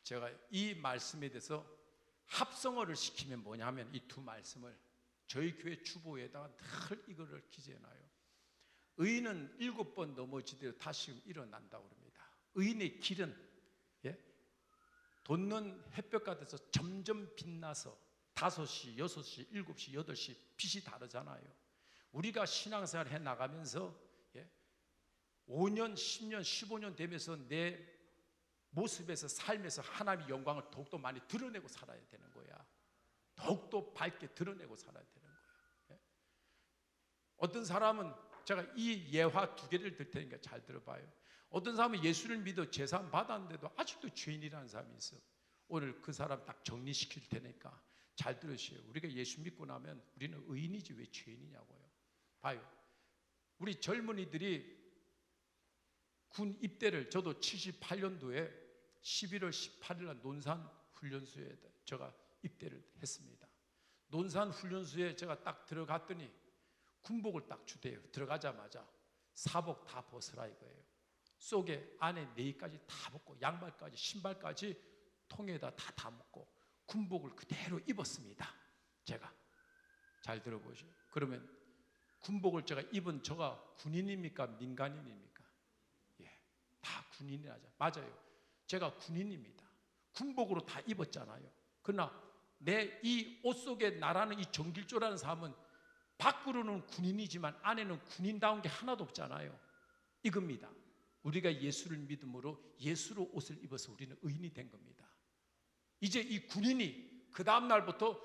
제가 이 말씀에 대해서 합성어를 시키면 뭐냐면 이 두 말씀을 저희 교회 주보에다가 늘 이거를 기재해놔요. 의인은 7번 넘어지더라도 다시 일어난다고 그럽니다. 의인의 길은 돋는 햇볕 같아서 점점 빛나서 5시, 6시, 7시, 8시 빛이 다르잖아요. 우리가 신앙생활 해나가면서 5년, 10년, 15년 되면서 내 모습에서 삶에서 하나님의 영광을 더욱더 많이 드러내고 살아야 되는 거야. 더욱더 밝게 드러내고 살아야 되는 거야. 어떤 사람은 제가 이 예화 2개를 들 테니까 잘 들어봐요. 어떤 사람은 예수를 믿어 제사함 받았는데도 아직도 죄인이라는 사람이 있어. 오늘 그 사람 딱 정리시킬 테니까 잘 들으세요. 우리가 예수 믿고 나면 우리는 의인이지 왜 죄인이냐고요. 봐요. 우리 젊은이들이 군 입대를 저도 78년도에 11월 18일 날 논산 훈련소에 제가 입대를 했습니다. 논산 훈련소에 제가 딱 들어갔더니 군복을 딱 주대요. 들어가자마자 사복 다 벗으라 이거예요. 속에 안에 내의까지 다 벗고 양말까지 신발까지 통에다 다 담고 군복을 그대로 입었습니다. 제가 잘 들어보시오. 그러면 군복을 제가 입은 저가 군인입니까 민간인입니까? 예, 다 군인이라죠. 맞아요. 제가 군인입니다. 군복으로 다 입었잖아요. 그러나 내 이 옷 속에 나라는 이 정길조라는 사람은 밖으로는 군인이지만 안에는 군인다운 게 하나도 없잖아요. 이겁니다. 우리가 예수를 믿음으로 예수로 옷을 입어서 우리는 의인이 된 겁니다. 이제 이 군인이 그 다음 날부터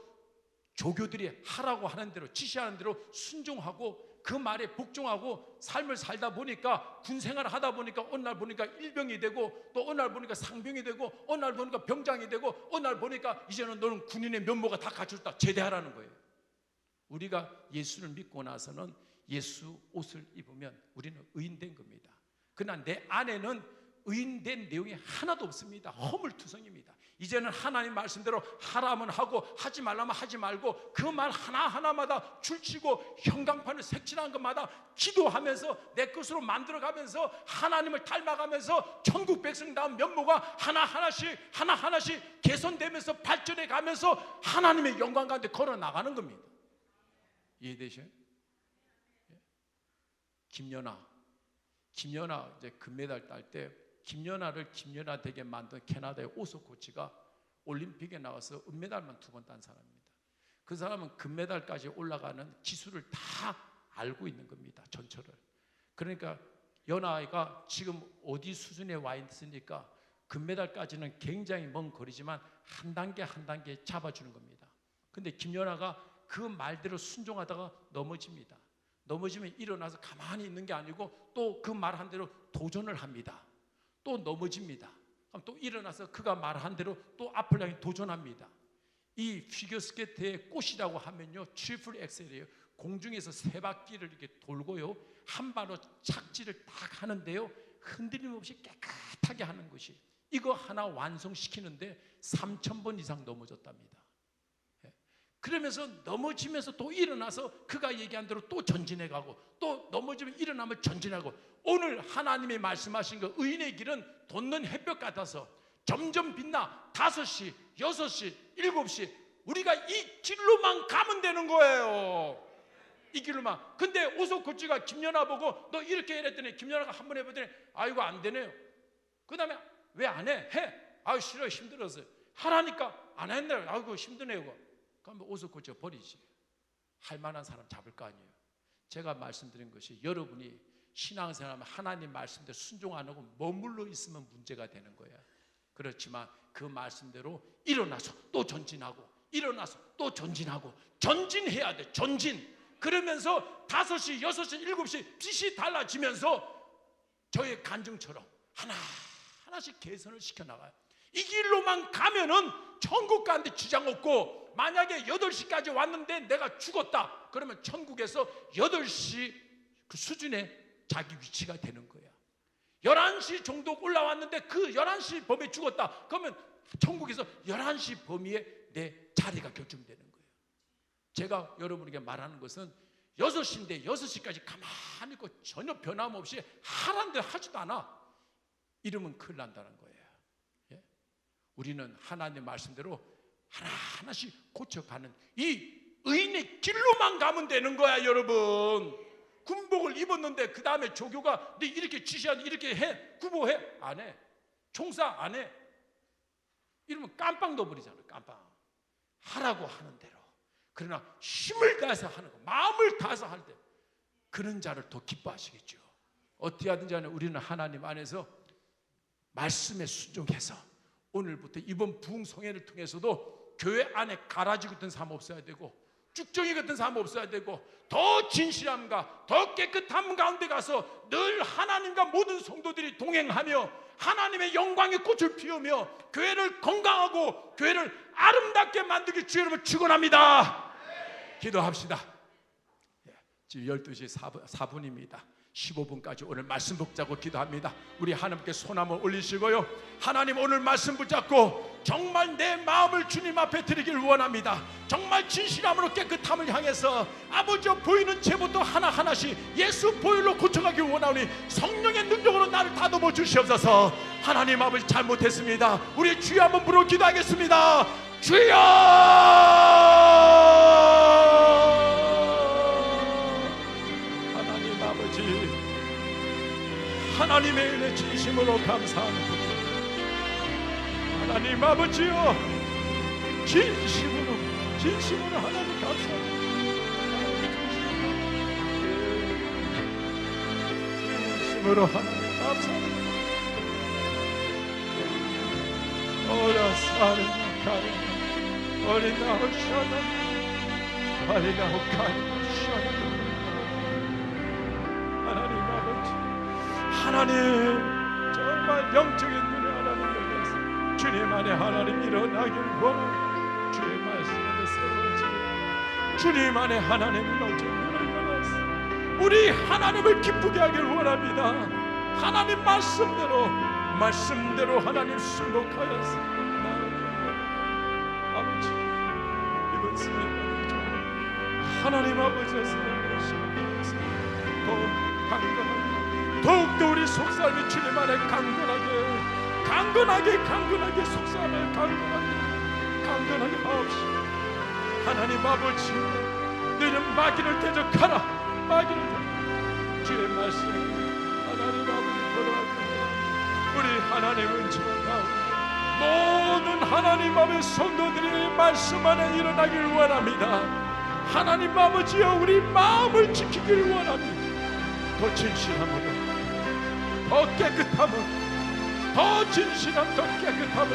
조교들이 하라고 하는 대로 지시하는 대로 순종하고 그 말에 복종하고 삶을 살다 보니까 군생활을 하다 보니까 어느 날 보니까 일병이 되고 또 어느 날 보니까 상병이 되고 어느 날 보니까 병장이 되고 어느 날 보니까 이제는 너는 군인의 면모가 다 갖췄다 제대하라는 거예요. 우리가 예수를 믿고 나서는 예수 옷을 입으면 우리는 의인된 겁니다. 그러나 내 안에는 의인된 내용이 하나도 없습니다. 허물투성입니다. 이제는 하나님 말씀대로 하라면 하고 하지 말라면 하지 말고 그 말 하나하나마다 줄치고 형광판을 색칠한 것마다 기도하면서 내 것으로 만들어가면서 하나님을 닮아가면서 천국 백성다운 면모가 하나하나씩 개선되면서 발전해가면서 하나님의 영광 가운데 걸어나가는 겁니다. 이해되셔요? 김연아 이제 금메달 딸 때 김연아를 김연아 되게 만든 캐나다의 오소 코치가 올림픽에 나가서 은메달만 2번 딴 사람입니다. 그 사람은 금메달까지 올라가는 기술을 다 알고 있는 겁니다. 전철을. 그러니까 연아가 지금 어디 수준에 와 있으니까 금메달까지는 굉장히 먼 거리지만 한 단계 한 단계 잡아주는 겁니다. 근데 김연아가 그 말대로 순종하다가 넘어집니다. 넘어지면 일어나서 가만히 있는 게 아니고 또 그 말한 대로 도전을 합니다. 또 넘어집니다. 그럼 또 일어나서 그가 말한 대로 또 앞을 향해 도전합니다. 이 피겨스케이트의 꽃이라고 하면요 트리플 엑셀이에요. 공중에서 3바퀴를 이렇게 돌고요 한 발로 착지를 딱 하는데요 흔들림 없이 깨끗하게 하는 것이 이거 하나 완성시키는데 3,000번 이상 넘어졌답니다. 그러면서 넘어지면서 또 일어나서 그가 얘기한 대로 또 전진해가고 또 넘어지면 일어나면 전진하고 오늘 하나님이 말씀하신 그 의인의 길은 돋는 햇볕 같아서 점점 빛나 5시, 6시, 7시 우리가 이 길로만 가면 되는 거예요. 이 길로만. 근데 오소코치가 김연아 보고 너 이렇게 해랬더니 김연아가 한번 해보더니 아이고 안 되네요. 그 다음에 왜 안 해? 해. 아유 싫어 힘들어서 하라니까 안 했네. 아이고 힘드네요. 그럼 오소코치가 버리지. 할 만한 사람 잡을 거 아니에요. 제가 말씀드린 것이 여러분이 신앙생활하면 하나님 말씀대로 순종 안 하고 머물러 있으면 문제가 되는 거예요. 그렇지만 그 말씀대로 일어나서 또 전진하고 일어나서 또 전진하고 전진해야 돼. 전진. 그러면서 5시, 6시, 7시 빛이 달라지면서 저의 간증처럼 하나하나씩 개선을 시켜나가요. 이 길로만 가면은 천국 가는데 지장 없고 만약에 8시까지 왔는데 내가 죽었다 그러면 천국에서 8시 그 수준의 자기 위치가 되는 거야. 11시 정도 올라왔는데 그 11시 범위에 죽었다 그러면 천국에서 11시 범위에 내 자리가 결정되는 거예요. 제가 여러분에게 말하는 것은 6시인데 6시까지 가만히 있고 전혀 변함없이 하라는 대로 하지도 않아. 이러면 큰일 난다는 거예요. 예? 우리는 하나님 말씀대로 하나하나씩 고쳐가는 이 의인의 길로만 가면 되는 거야. 여러분 군복을 입었는데 그 다음에 조교가 네 이렇게 지시하는 이렇게 해 구보해 안 해. 총사 안 해. 이러면 깜빵 넣어버리잖아. 깜빵. 하라고 하는 대로. 그러나 힘을 다해서 하는 거 마음을 다해서 할 때 그런 자를 더 기뻐하시겠죠. 어떻게 하든지 간에 우리는 하나님 안에서 말씀에 순종해서 오늘부터 이번 부흥성회를 통해서도 교회 안에 가라지 같은 사람 없어야 되고 쭉정이 같은 사람 없어야 되고 더 진실함과 더 깨끗함 가운데 가서 늘 하나님과 모든 성도들이 동행하며 하나님의 영광의 꽃을 피우며 교회를 건강하고 교회를 아름답게 만들기 주의 이름으로 축원합니다. 기도합시다. 지금 12시 4분입니다 15분까지 오늘 말씀 붙잡고 기도합니다. 우리 하나님께 손 한번 올리시고요 하나님 오늘 말씀 붙잡고 정말 내 마음을 주님 앞에 드리길 원합니다. 정말 진실함으로 깨끗함을 향해서 아버지여 보이는 죄부터 하나하나씩 예수 보혈로 고쳐가길 원하오니 성령의 능력으로 나를 다듬어 주시옵소서. 하나님 아버지 잘못했습니다. 우리 주여 한번 부르고 기도하겠습니다. 주여! 하나님 아버지, 하나님의 은혜 진심으로 감사합니다. 하나님 아버지여, 진심으로 하나님 감사합니다. 진심으로 하나님 감사합니다. 오라 사르나 가르나 어리나오 샤나 어리나오 가르나 샤나. 하나님 아버지, 하나님 정말 영적인 눈에 하나님 열려서 주님 안에 하나님 일어나길 원하고 주의 말씀에 세워지고 주님 안에 하나님의 영적인 눈을 열어서 우리 하나님을 기쁘게 하길 원합니다. 하나님 말씀대로 하나님 순복하여서 아버지 이번 생애를 하나님 아버지의 사랑을 더욱 강건하게 더욱더 우리 속삭임이 주님 안에 강건하게 속삭임을 강건하게 하옵시고 하나님 아버지 너희는 마귀를 대적하라. 주의 말씀 하나님 아버지 걸어가고 우리 하나님은 지금 가운데 모든 하나님 아버지 성도들의 말씀 안에 일어나길 원합니다. 하나님 아버지여 우리 마음을 지키길 원합니다. 더 진실함으로 더 깨끗함으로 더 진실함 더 깨끗함을